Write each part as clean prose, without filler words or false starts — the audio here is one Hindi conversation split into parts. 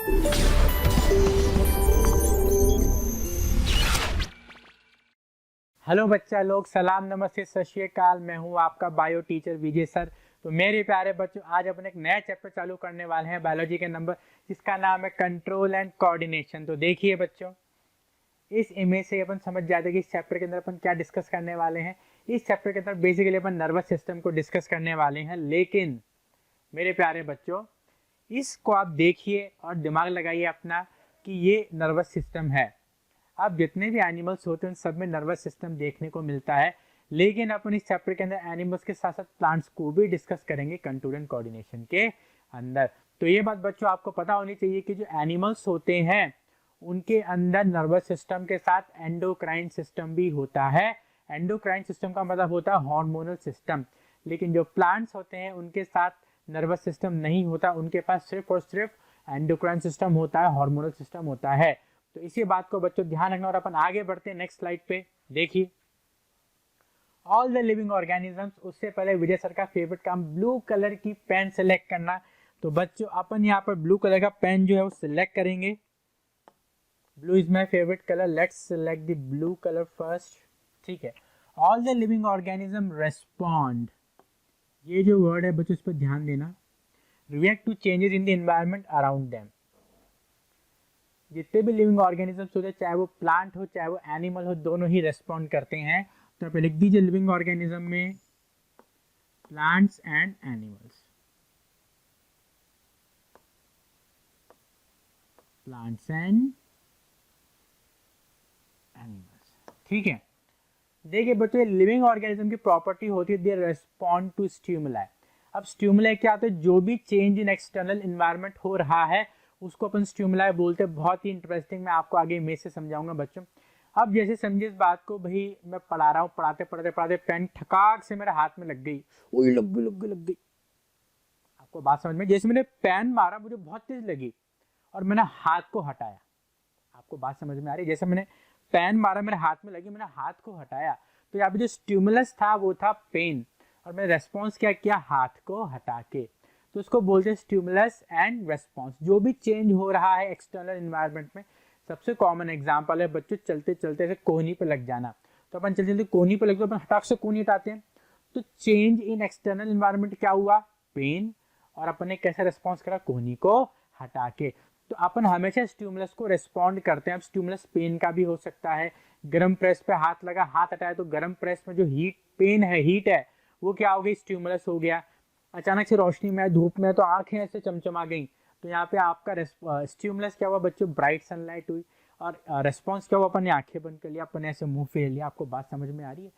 हेलो बच्चा लोग, सलाम नमस्ते सत श्री अकाल। मैं हूं आपका बायो टीचर विजय सर। तो मेरे प्यारे बच्चों, आज अपन एक नया चैप्टर चालू करने वाले हैं बायोलॉजी के नंबर, जिसका नाम है कंट्रोल एंड कोऑर्डिनेशन। तो देखिए बच्चों, इस इमेज से अपन समझ जाते हैं कि इस चैप्टर के अंदर अपन क्या डिस्कस करने वाले हैं। इस चैप्टर के अंदर बेसिकली अपन नर्वस सिस्टम को डिस्कस करने वाले हैं। लेकिन मेरे प्यारे बच्चों, इसको आप देखिए और दिमाग लगाइए अपना कि ये नर्वस सिस्टम है। अब जितने भी एनिमल्स होते हैं उन सब में नर्वस सिस्टम देखने को मिलता है, लेकिन अपन इस चैप्टर के अंदर एनिमल्स के साथ साथ प्लांट्स को भी डिस्कस करेंगे कंट्रोल एंड कोऑर्डिनेशन के अंदर। तो ये बात बच्चों आपको पता होनी चाहिए कि जो एनिमल्स होते हैं उनके अंदर नर्वस सिस्टम के साथ एंडोक्राइन सिस्टम भी होता है। एंडोक्राइन सिस्टम का मतलब होता है हार्मोनल सिस्टम, लेकिन जो प्लांट्स होते हैं उनके साथ नर्वस सिस्टम नहीं होता, उनके पास सिर्फ और सिर्फ एंडोक्राइन सिस्टम होता है, हार्मोनल सिस्टम होता है। तो इसी बात को बच्चों ध्यान रखना। और अपन आगे बढ़ते हैं नेक्स्ट स्लाइड पे। देखिए, ऑल द लिविंग ऑर्गेनिजम्स। उससे पहले विजय सर का फेवरेट काम ब्लू कलर की पेन सेलेक्ट करना। तो बच्चों अपन यहाँ पर ब्लू कलर का पेन जो है वो सिलेक्ट करेंगे। Blue is my favourite colour, let's select the blue colour first. ठीक है, all the living organism respond, ये जो वर्ड है बच्चों इस पर ध्यान देना, react to changes in the environment around them. जितने भी लिविंग ऑर्गेनिजम्स होते हैं, चाहे वो प्लांट हो चाहे वो एनिमल हो, दोनों ही रेस्पॉन्ड करते हैं। तो आप लिख दीजिए लिविंग ऑर्गेनिज्म में plants and animals, plants and animals. ठीक है, देखिए बच्चों, लिविंग ऑर्गेनिज्म की प्रॉपर्टी होती है दे रेस्पॉन्ड टू स्टिमुलाई। अब स्टिमुलाई क्या होता है? जो भी चेंज इन एक्सटर्नल एनवायरनमेंट हो रहा है उसको अपन स्टिमुलाई बोलते हैं। बहुत ही इंटरेस्टिंग, मैं आपको आगे इमेज से समझाऊंगा बच्चों। अब जैसे समझिए इस बात को, भाई मैं पढ़ा रहा हूँ, पढ़ाते पढ़ाते पढ़ाते पेन ठकाक से मेरे हाथ में लग गई, वही लग गई। आपको बात समझ में? जैसे मैंने पेन मारा, मुझे बहुत तेज लगी और मैंने हाथ को हटाया। आपको बात समझ में आ रही है? जैसे मैंने पेन मारा, मेरे हाथ में लगी, मैंने हाथ को हटाया, तो यहाँ पे जो स्टिमुलस था वो था पेन, और मैंने रेस्पॉन्स क्या किया? हाथ को हटा के। तो उसको बोलते हैं स्टिमुलस एंड रेस्पॉन्स। जो भी चेंज हो रहा है एक्सटर्नल एनवायरनमेंट में, सबसे कॉमन एग्जांपल है बच्चों चलते चलते ऐसे कोहनी पे लग जाना। तो अपन चलते चलते कोहनी पे लग, तो अपन हटाक से कोहनी हटाते हैं, तो चेंज इन एक्सटर्नल एनवायरनमेंट क्या हुआ? पेन। और अपन ने कैसे रेस्पॉन्स करा? कोहनी को हटा के। तो अपन हमेशा स्टिमुलस को रेस्पॉन्ड करते हैं। अब स्टिमुलस पेन का भी हो सकता है, गर्म प्रेस पे हाथ लगा, हाथ हटाया तो गर्म प्रेस में जो हीट पेन है, हीट है, वो क्या हो गई? स्टिमुलस हो गया। अचानक से रोशनी में, धूप में, तो आंखें ऐसे चमचमा गई, तो यहाँ पे आपका स्टिमुलस क्या हुआ बच्चों? ब्राइट सनलाइट हुई। और रेस्पॉन्स क्या हुआ? अपन ने आंखें बंद कर लिया, अपन ऐसे मुंह फेर लिया। आपको बात समझ में आ रही है?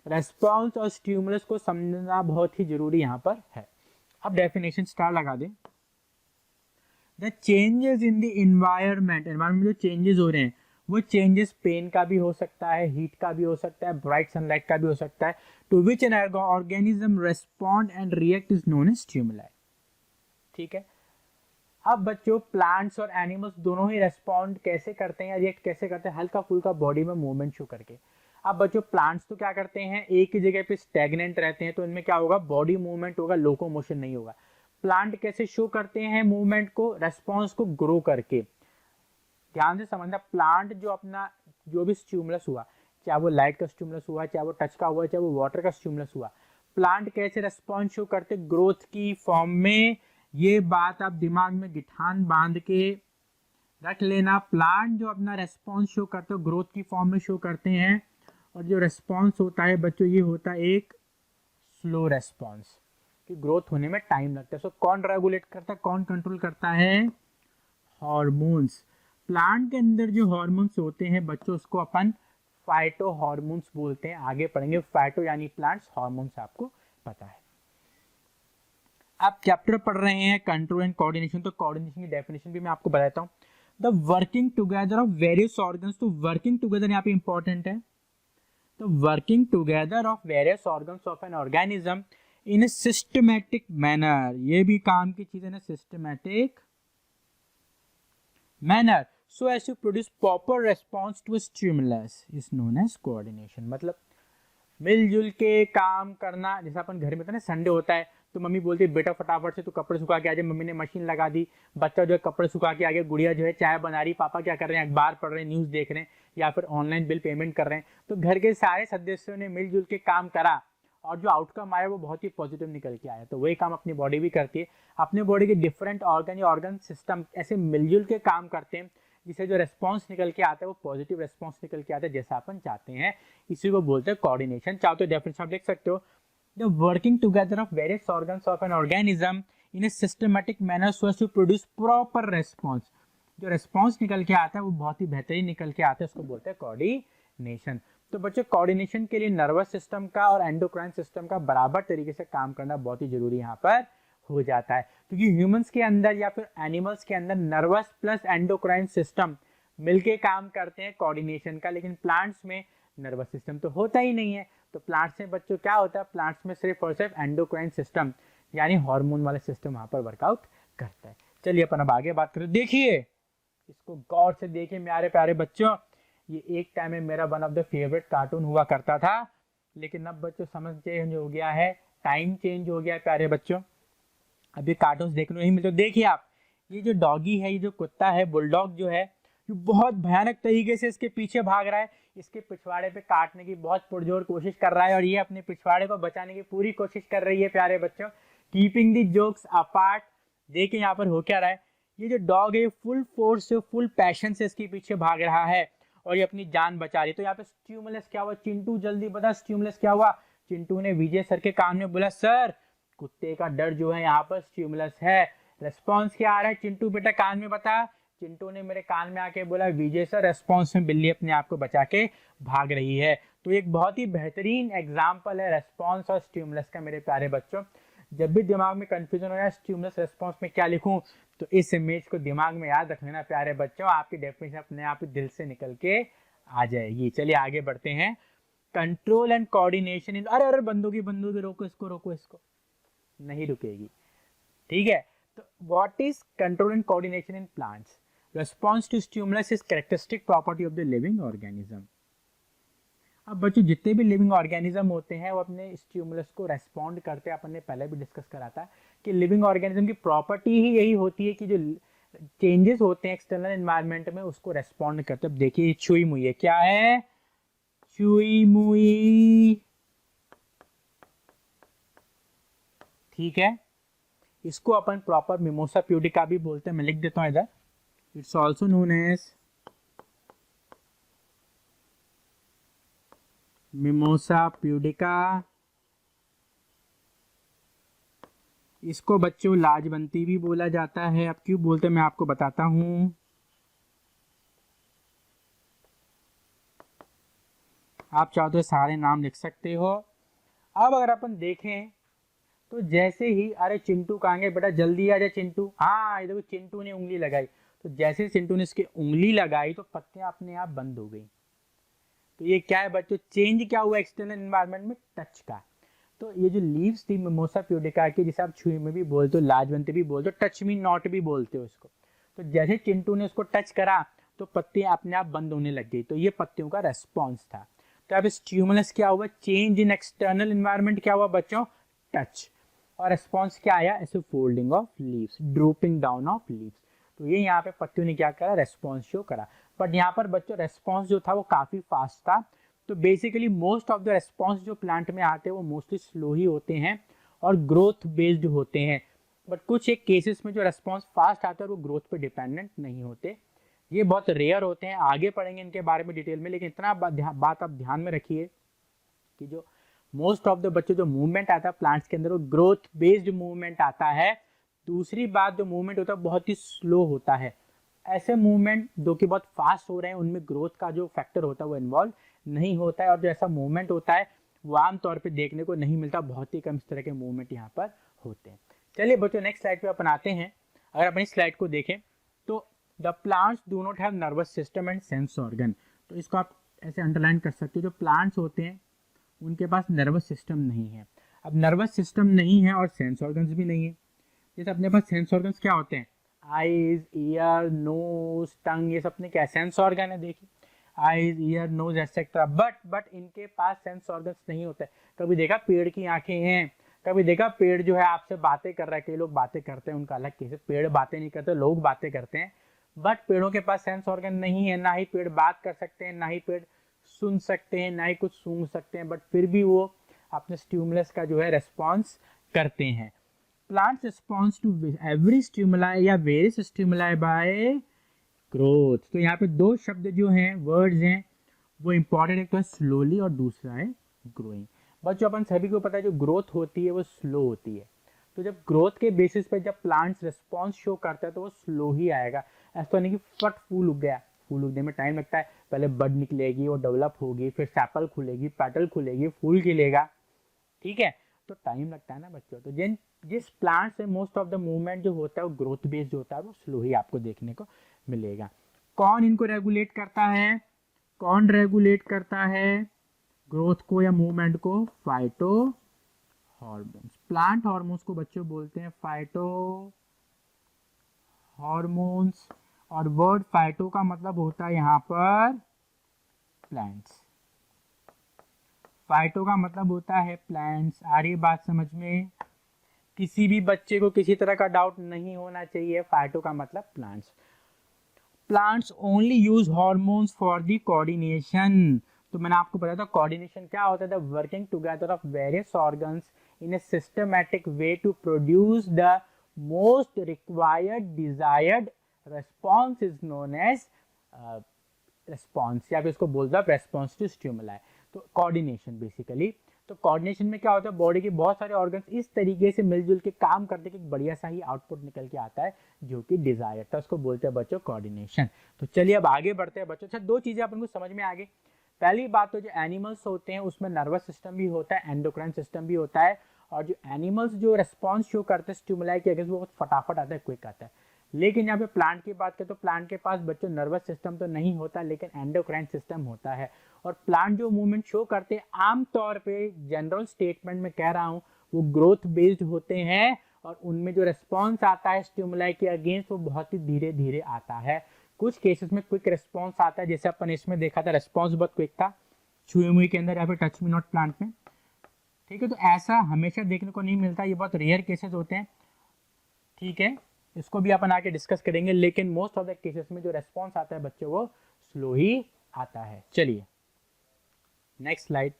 रेस्पॉन्स और स्टिमुलस को समझना बहुत ही जरूरी यहाँ पर है। अब डेफिनेशन स्टार लगा दें। The changes in the environment, environment में जो चेंजेस हो रहे हैं वो चेंजेस पेन का भी हो सकता है, हीट का भी हो सकता है, ब्राइट सनलाइट का भी हो सकता है। To which an organism respond and react is known as stimuli. ठीक है, अब बच्चों प्लांट्स और एनिमल्स दोनों ही रेस्पॉन्ड कैसे करते हैं या रिएक्ट कैसे करते हैं? हल्का फुल्का बॉडी में मूवमेंट शो करके। अब बच्चों प्लांट्स तो क्या करते हैं? एक ही जगह पे स्टैग्नेंट रहते हैं, तो इनमें क्या होगा? बॉडी मूवमेंट होगा, लोकोमोशन नहीं होगा। प्लांट कैसे शो करते हैं मूवमेंट को? रेस्पॉन्स को ग्रो करके। ध्यान से समझना, प्लांट जो अपना जो भी स्टिमुलस हुआ, चाहे वो लाइट का स्टिमुलस हुआ, चाहे वो टच का हुआ, चाहे वो वाटर का स्टिमुलस हुआ, प्लांट कैसे रेस्पॉन्स शो करते? ग्रोथ की फॉर्म में। ये बात आप दिमाग में गिठान बांध के रख लेना। प्लांट जो अपना रेस्पॉन्स शो करते हो ग्रोथ की फॉर्म में शो करते हैं, और जो रेस्पॉन्स होता है बच्चों ये होता है एक स्लो रेस्पॉन्स, कि ग्रोथ होने में टाइम लगता है। सो कौन रेगुलेट करता है, कौन कंट्रोल करता है? हार्मोन्स। प्लांट के अंदर जो हार्मोन्स होते हैं बच्चों उसको अपन फाइटो हार्मोन्स बोलते हैं। आगे पढ़ेंगे, फाइटो यानी प्लांट्स, हार्मोन्स आपको पता है। आप चैप्टर पढ़ रहे हैं कंट्रोल एंड कोऑर्डिनेशन, तो कोऑर्डिनेशन की डेफिनेशन भी मैं आपको बताता हूँ। The working together of various organs. तो वर्किंग टुगेदर यहाँ पे इंपॉर्टेंट है। तो working together of various organs of an organism in a systematic manner. ये भी काम की चीज है ना, systematic manner, so as to produce proper response to a stimulus is known as coordination। मतलब मिलजुल के काम करना। जैसे अपन घर में था ना, संडे होता है तो मम्मी बोलती है बेटा फटाफट से तू कपड़े सुखा के आ जाए, मम्मी ने मशीन लगा दी, बच्चा जो है कपड़े सुखा के आ गया, गुड़िया जो है चाय बना रही, पापा क्या कर रहे हैं अखबार पढ़ रहे हैं, न्यूज़ देख रहे हैं या फिर ऑनलाइन बिल पेमेंट कर रहे हैं। तो घर के सारे सदस्यों ने मिलजुल के काम करा और जो आउटकम आया वो बहुत ही पॉजिटिव निकल के आया। तो वही काम अपनी बॉडी भी करती है, अपने बॉडी के डिफरेंट ऑर्गन या ऑर्गन सिस्टम ऐसे मिलजुल के काम करते हैं जिससे जो रेस्पॉन्स निकल के आता है वो पॉजिटिव रेस्पॉन्स निकल के आता है जैसा अपन चाहते हैं। इसी को बोलते हैं कोऑर्डिनेशन। चाहो तो डेफिनेशन आप देख सकते हो, the working together of various organs of an organism in a systematic manner so as to produce proper response. जो रेस्पॉन्स निकल के आता है वो बहुत ही बेहतरीन निकल के आता है, उसको बोलते हैं कोऑर्डिनेशन। तो बच्चों कोऑर्डिनेशन के लिए नर्वस सिस्टम का और एंडोक्राइन सिस्टम का बराबर तरीके से काम करना बहुत ही जरूरी यहाँ पर हो जाता है, क्योंकि ह्यूमंस के अंदर या फिर एनिमल्स के अंदर नर्वस प्लस एंडोक्राइन सिस्टम मिलके काम करते हैं कोऑर्डिनेशन का, लेकिन प्लांट्स में नर्वस सिस्टम तो होता ही नहीं है। तो प्लांट्स में बच्चों क्या होता है, प्लांट्स में सिर्फ और सिर्फ एंडोक्राइन सिस्टम यानी हार्मोन वाला सिस्टम वहाँ पर वर्कआउट करता है। चलिए अपन अब आगे बात करें। देखिए इसको गौर से देखिए मेरे प्यारे बच्चों, ये एक टाइम में मेरा one of the favourite cartoon हुआ करता था, लेकिन अब बच्चों समझ चेंज हो गया है, टाइम चेंज हो गया है प्यारे बच्चों, अभी कार्टून्स देखने नहीं मिलते। देखिए आप, ये जो डॉगी है, ये जो कुत्ता है, बुलडॉग जो है, ये बहुत भयानक तरीके से इसके पीछे भाग रहा है, इसके पिछवाड़े पे काटने की बहुत पुरजोर कोशिश कर रहा है और ये अपने पिछवाड़े को बचाने की पूरी कोशिश कर रही है प्यारे बच्चों। कीपिंग द जोक्स अपार्ट, देखिए यहाँ पर हो क्या रहा है, ये जो डॉग है फुल फोर्स से फुल पैशन से इसके पीछे भाग रहा है और ये अपनी जान बचा रही है। तो यहाँ पे स्टिमुलस क्या हुआ, चिंटू जल्दी बता स्टिमुलस क्या हुआ। चिंटू ने विजय सर के कान में बोला सर कुत्ते का डर जो है यहाँ पर स्टिमुलस है। रेस्पॉन्स क्या आ रहा है, चिंटू बेटा कान में बता। चिंटू ने मेरे कान में आके बोला विजय सर। रेस्पॉन्स में बिल्ली अपने आप को बचा के भाग रही है। तो एक बहुत ही बेहतरीन एग्जाम्पल है रेस्पॉन्स और स्टिमुलस का मेरे प्यारे बच्चों। जब भी दिमाग में कंफ्यूजन हो जाए स्टिमुलस रेस्पॉन्स में क्या लिखूं, तो इस इमेज को दिमाग में याद रख लेना प्यारे बच्चों, आपकी डेफिनेशन अपने आप ही दिल से निकल के आ जाएगी। चलिए आगे बढ़ते हैं। कंट्रोल एंड कोऑर्डिनेशन इन, अरे अरे बंदूकी रोको इसको, नहीं रुकेगी, ठीक है। तो what is control and coordination in plants? Response to stimulus is characteristic property of the living organism. अब बच्चों जितने भी लिविंग ऑर्गेनिज्म होते हैं वो अपने स्टिमुलस को रेस्पॉन्ड करते हैं। अपन ने पहले भी डिस्कस करा था कि लिविंग ऑर्गेनिज्म की प्रॉपर्टी ही यही होती है कि जो चेंजेस होते हैं एक्सटर्नल एनवायरनमेंट में उसको रेस्पॉन्ड करते हैं। देखिए चुई मुई है, क्या है चुई मुई, ठीक है। इसको अपन प्रॉपर मिमोसा प्यूडिका भी बोलते हैं, मैं लिख देता हूं इधर। It's also known as mimosa pudica. इसको बच्चों लाजवंती भी बोला जाता है। अब क्यों बोलते हैं मैं आपको बताता हूं। आप चाहो तो सारे नाम लिख सकते हो। अब अगर अपन देखें तो जैसे ही अरे चिंटू कहाँ गए बेटा, जल्दी आ जाए चिंटू। हाँ ये देखो चिंटू ने उंगली लगाई, तो जैसे चिंटू ने इसकी उंगली लगाई तो पत्तियां अपने आप बंद हो गई। तो ये क्या है बच्चों, चेंज क्या हुआ एक्सटर्नल एनवायरनमेंट में, टच का। तो ये जो लीव्स थी मिमोसा प्यूडिका की, जिसे आप छुई में भी बोलते हो, लाजवंती भी बोलते हो, टच मी नॉट भी बोलते हो इसको। तो जैसे चिंटू ने उसको टच करा तो पत्तियां अपने आप बंद होने लग गई। तो ये पत्तियों का रेस्पॉन्स था। तो अब स्टिमुलस क्या हुआ, चेंज इन एक्सटर्नल एनवायरनमेंट क्या हुआ बच्चों, टच। और रेस्पॉन्स क्या आया, ऐसे folding of leaves, drooping down of leaves. तो ये यहाँ पे पत्तियों ने क्या करा, रेस्पॉन्स शो करा। बट यहाँ पर बच्चों रेस्पॉन्स जो था वो काफी फास्ट था। तो basically most of the response जो प्लांट में आते हैं वो मोस्टली स्लो ही होते हैं और ग्रोथ बेस्ड होते हैं। बट कुछ एक केसेस में जो रेस्पॉन्स फास्ट आता है वो ग्रोथ पे डिपेंडेंट नहीं होते। ये बहुत रेयर होते हैं, आगे पढ़ेंगे इनके बारे में डिटेल में। लेकिन इतना बात आप ध्यान में रखिए कि जो मोस्ट ऑफ द बच्चे जो मूवमेंट आता है प्लांट्स के अंदर वो ग्रोथ बेस्ड मूवमेंट आता है। दूसरी बात, जो मूवमेंट होता है बहुत ही स्लो होता है। ऐसे मूवमेंट जो कि बहुत फास्ट हो रहे हैं उनमें ग्रोथ का जो फैक्टर होता है वो इन्वॉल्व नहीं होता है। और जो ऐसा मूवमेंट होता है वो आमतौर पे देखने को नहीं मिलता, बहुत ही कम इस तरह के मूवमेंट यहाँ पर होते हैं। चलिए बच्चों नेक्स्ट स्लाइड पे अपन आते हैं। अगर अपन इस स्लाइड को देखें तो the plants do not have nervous system and sense organ. तो इसको आप ऐसे अंडरलाइन कर सकते हो, जो प्लांट्स होते हैं उनके पास नर्वस सिस्टम नहीं है। अब नर्वस सिस्टम नहीं है और सेंस ऑर्गन्स भी नहीं है। जैसे अपने पास सेंस ऑर्गन्स क्या होते हैं, आईज, ईयर, नोज, टंग, ये सब अपने क्या सेंस ऑर्गन है। देखिए eyes, ear, nose etcetera. But इनके पास सेंस ऑर्गन्स नहीं होते। कभी देखा पेड़ की आंखें हैं, कभी देखा पेड़ जो है आपसे बातें कर रहा है, कई लोग बातें करते हैं, उनका अलग केस है, पेड़ बातें नहीं करते, लोग बातें करते हैं, बट पेड़ों के पास सेंस ऑर्गन नहीं है, ना ही पेड़ बात कर सकते हैं, ना ही पेड़ सुन सकते हैं, ना ही कुछ सूंघ सकते हैं, बट फिर भी वो अपने स्टिमुलस का जो है रेस्पॉन्स करते हैं। Plants response to every stimuli या वेरियस स्टिमुलाई बाय ग्रोथ। तो यहाँ पे दो शब्द जो हैं, वर्ड्स हैं, वो इंपॉर्टेंट, एक तो है स्लोली और दूसरा है ग्रोइंग। बच्चों अपन सभी को पता है जो ग्रोथ होती है वो स्लो होती है, तो जब ग्रोथ के बेसिस पे जब प्लांट्स रिस्पॉन्स शो करता है तो वो स्लो ही आएगा। ऐसा नहीं कि फट फूल उग गया, फूल उगने में टाइम लगता है, पहले बड निकलेगी, वो डेवलप होगी, फिर सैपल खुलेगी, पेटल खुलेगी, फूल खिलेगा, ठीक है, तो टाइम लगता है ना बच्चों। तो जिस प्लांट से मोस्ट ऑफ द मूवमेंट जो होता है वो ग्रोथ बेस्ड होता है, वो स्लो ही आपको देखने को मिलेगा। कौन इनको रेगुलेट करता है, कौन रेगुलेट करता है ग्रोथ को या मूवमेंट को? Phyto hormones. प्लांट हार्मोन्स को बच्चों बोलते हैं फाइटो हार्मोन्स, और वर्ड फाइटो का मतलब होता है यहाँ पर प्लांट्स, फाइटो का मतलब होता है प्लांट्स। आ रही बात समझ में? किसी भी बच्चे को किसी तरह का डाउट नहीं होना चाहिए, फाइटो का मतलब plants. Plants only use hormones for the coordination. तो मैंने आपको बताया था कोऑर्डिनेशन क्या होता है, the working together of various organs in a systematic way to produce the most required desired response is known as response, या फिर इसको बोलते हैं response to stimuli। तो कोऑर्डिनेशन बेसिकली, तो कोऑर्डिनेशन में क्या होता है, बॉडी के बहुत सारे ऑर्गन्स इस तरीके से मिलजुल के काम करते हैं कि बढ़िया सा ही आउटपुट निकल के आता है जो कि डिजायर था, उसको बोलते हैं बच्चों कोऑर्डिनेशन। तो चलिए अब आगे बढ़ते हैं बच्चों। अच्छा, दो चीजें अपन को समझ में आ गई। पहली बात तो जो एनिमल्स होते हैं उसमें नर्वस सिस्टम भी होता है, एंडोक्राइन सिस्टम भी होता है, और जो एनिमल्स जो रेस्पॉन्स शो करते हैं स्टिमुलाई के अगेंस्ट वो फटाफट आता है, क्विक आता है। लेकिन यहाँ पे प्लांट की बात करें तो प्लांट के पास बच्चों नर्वस सिस्टम तो नहीं होता, लेकिन एंडोक्राइन सिस्टम होता है। और प्लांट जो मूवमेंट शो करते हैं आमतौर पे, जनरल स्टेटमेंट में कह रहा हूँ, वो ग्रोथ बेस्ड होते हैं, और उनमें जो रेस्पॉन्स आता है स्टिमुलाई के अगेंस्ट वो बहुत ही धीरे धीरे आता है। कुछ केसेस में क्विक रेस्पॉन्स आता है, जैसे अपन इसमें देखा था रेस्पॉन्स बहुत क्विक था छुई मुई के अंदर, या फिर टच मी नॉट प्लांट में, ठीक है। तो ऐसा हमेशा देखने को नहीं मिलता, ये बहुत रेयर केसेस होते हैं, ठीक है, इसको भी अपन आके डिस्कस करेंगे। लेकिन मोस्ट ऑफ द केसेस में जो रेस्पॉन्स आता है बच्चों वो स्लो ही आता है। चलिए नेक्स्ट स्लाइड,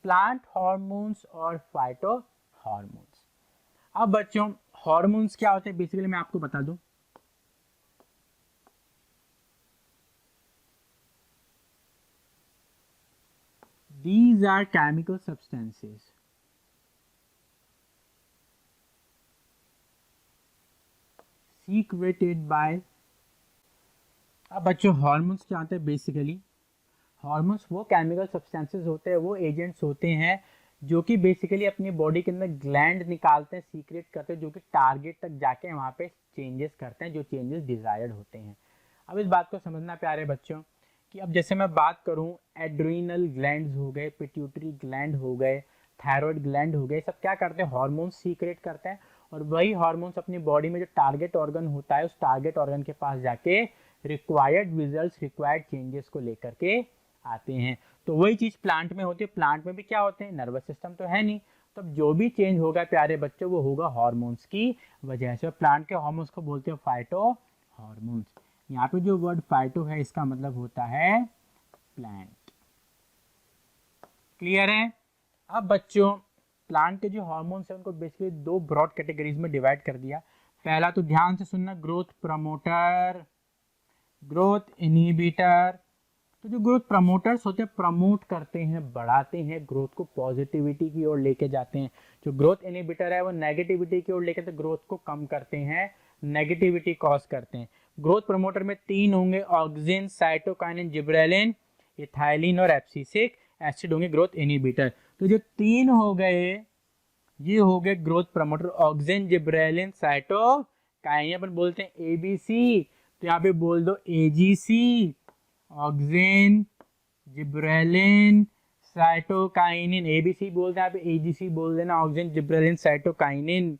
प्लांट हार्मोन्स और फाइटो हार्मोन्स। अब बच्चों हार्मोन्स क्या होते हैं बेसिकली मैं आपको बता दूं। These are chemical substances secreted by। अब बच्चों हार्मोन्स क्या होते हैं बेसिकली? हार्मोन्स वो केमिकल सब्सटेंसेस होते हैं, वो एजेंट्स होते हैं जो कि बेसिकली अपनी बॉडी के अंदर ग्लैंड निकालते हैं, सीक्रेट करते हैं, जो कि टारगेट तक जाके वहाँ पे चेंजेस करते हैं, जो चेंजेस डिजायर्ड होते हैं। अब इस बात को समझना प्यारे बच्चों कि अब जैसे मैं बात करूं, एड्रीनल ग्लैंड्स हो गए, पिट्यूटरी ग्लैंड हो गए, थायराइड ग्लैंड हो गए, सब क्या करते हैं, हार्मोन्स सीक्रेट करते हैं, और वही हार्मोन्स अपनी बॉडी में जो टारगेट ऑर्गन होता है उस टारगेट ऑर्गन के पास जाके रिक्वायर्ड रिजल्ट्स, रिक्वायर्ड चेंजेस को लेकर के आते हैं। तो वही चीज प्लांट में होती है। प्लांट में भी क्या होते हैं, नर्वस सिस्टम तो है नहीं, तो जो भी चेंज होगा प्यारे बच्चों वो होगा हार्मोन्स की वजह से। प्लांट के हार्मोन्स को बोलते हैं फाइटो हार्मोन्स। यहाँ पे जो वर्ड फाइटो है इसका मतलब होता है प्लांट। क्लियर है? अब बच्चों प्लांट के जो हार्मोन्स हैं उनको बेसिकली दो ब्रॉड कैटेगरीज में डिवाइड कर दिया। पहला तो ध्यान से सुनना, ग्रोथ प्रमोटर, ग्रोथ इनहिबिटर। तो जो ग्रोथ प्रमोटर्स होते हैं प्रमोट करते हैं, बढ़ाते हैं ग्रोथ को, पॉजिटिविटी की ओर लेके जाते हैं। जो ग्रोथ इनहिबिटर है वो नेगेटिविटी की ओर लेके तो ग्रोथ को कम करते हैं, नेगेटिविटी कॉज करते हैं। ग्रोथ प्रमोटर में तीन होंगे, ऑक्सिन, साइटोकाइनिन, जिब्रेलिन, इथाइलिन और एब्सिसिक एसिड होंगे ग्रोथ इनहिबिटर। तो जो तीन हो गए ये हो गए growth promoter, auxin, gibberellin, cytokinin, अपन बोलते हैं एबीसी, तो यहाँ पे बोल दो AGC, auxin, gibberellin, cytokinin. ABC बोलते हैं, आप एजीसी बोल देना, ऑक्सिन, जिब्रेलिन, साइटोकाइनिन।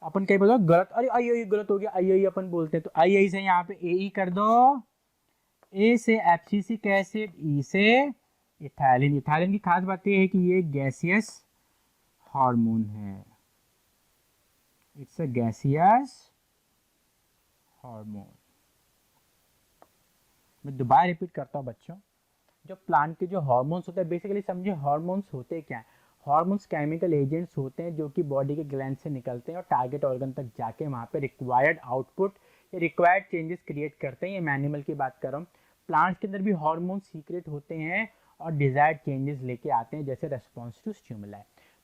अपन कहीं बोलो गलत, अरे आई गलत हो गया, आई अपन बोलते हैं, तो आई से यहाँ पे ए कर दो, ए से एब्सिसिक एसिड, ई से इथाइलिन। इथाइलिन की खास बात यह है कि ये गैसियस हार्मोन है, इट्स अ गैसियस हार्मोन। मैं दोबारा रिपीट करता हूँ बच्चों, जो प्लांट के जो हार्मोन्स होते हैं, बेसिकली समझिए हार्मोन्स होते क्या हैं। हार्मोन्स केमिकल एजेंट्स होते हैं जो कि बॉडी के ग्लैंड से निकलते हैं और टारगेट ऑर्गन तक जाके वहाँ पे रिक्वायर्ड आउटपुट या रिक्वायर्ड चेंजेस क्रिएट करते हैं। ये मैं एनिमल की बात कर रहा हूँ। प्लांट्स के अंदर भी हार्मोन्स सीक्रेट होते हैं और डिजायर्ड चेंजेस लेके आते हैं, जैसे रेस्पॉन्स टू स्टिमुलाई।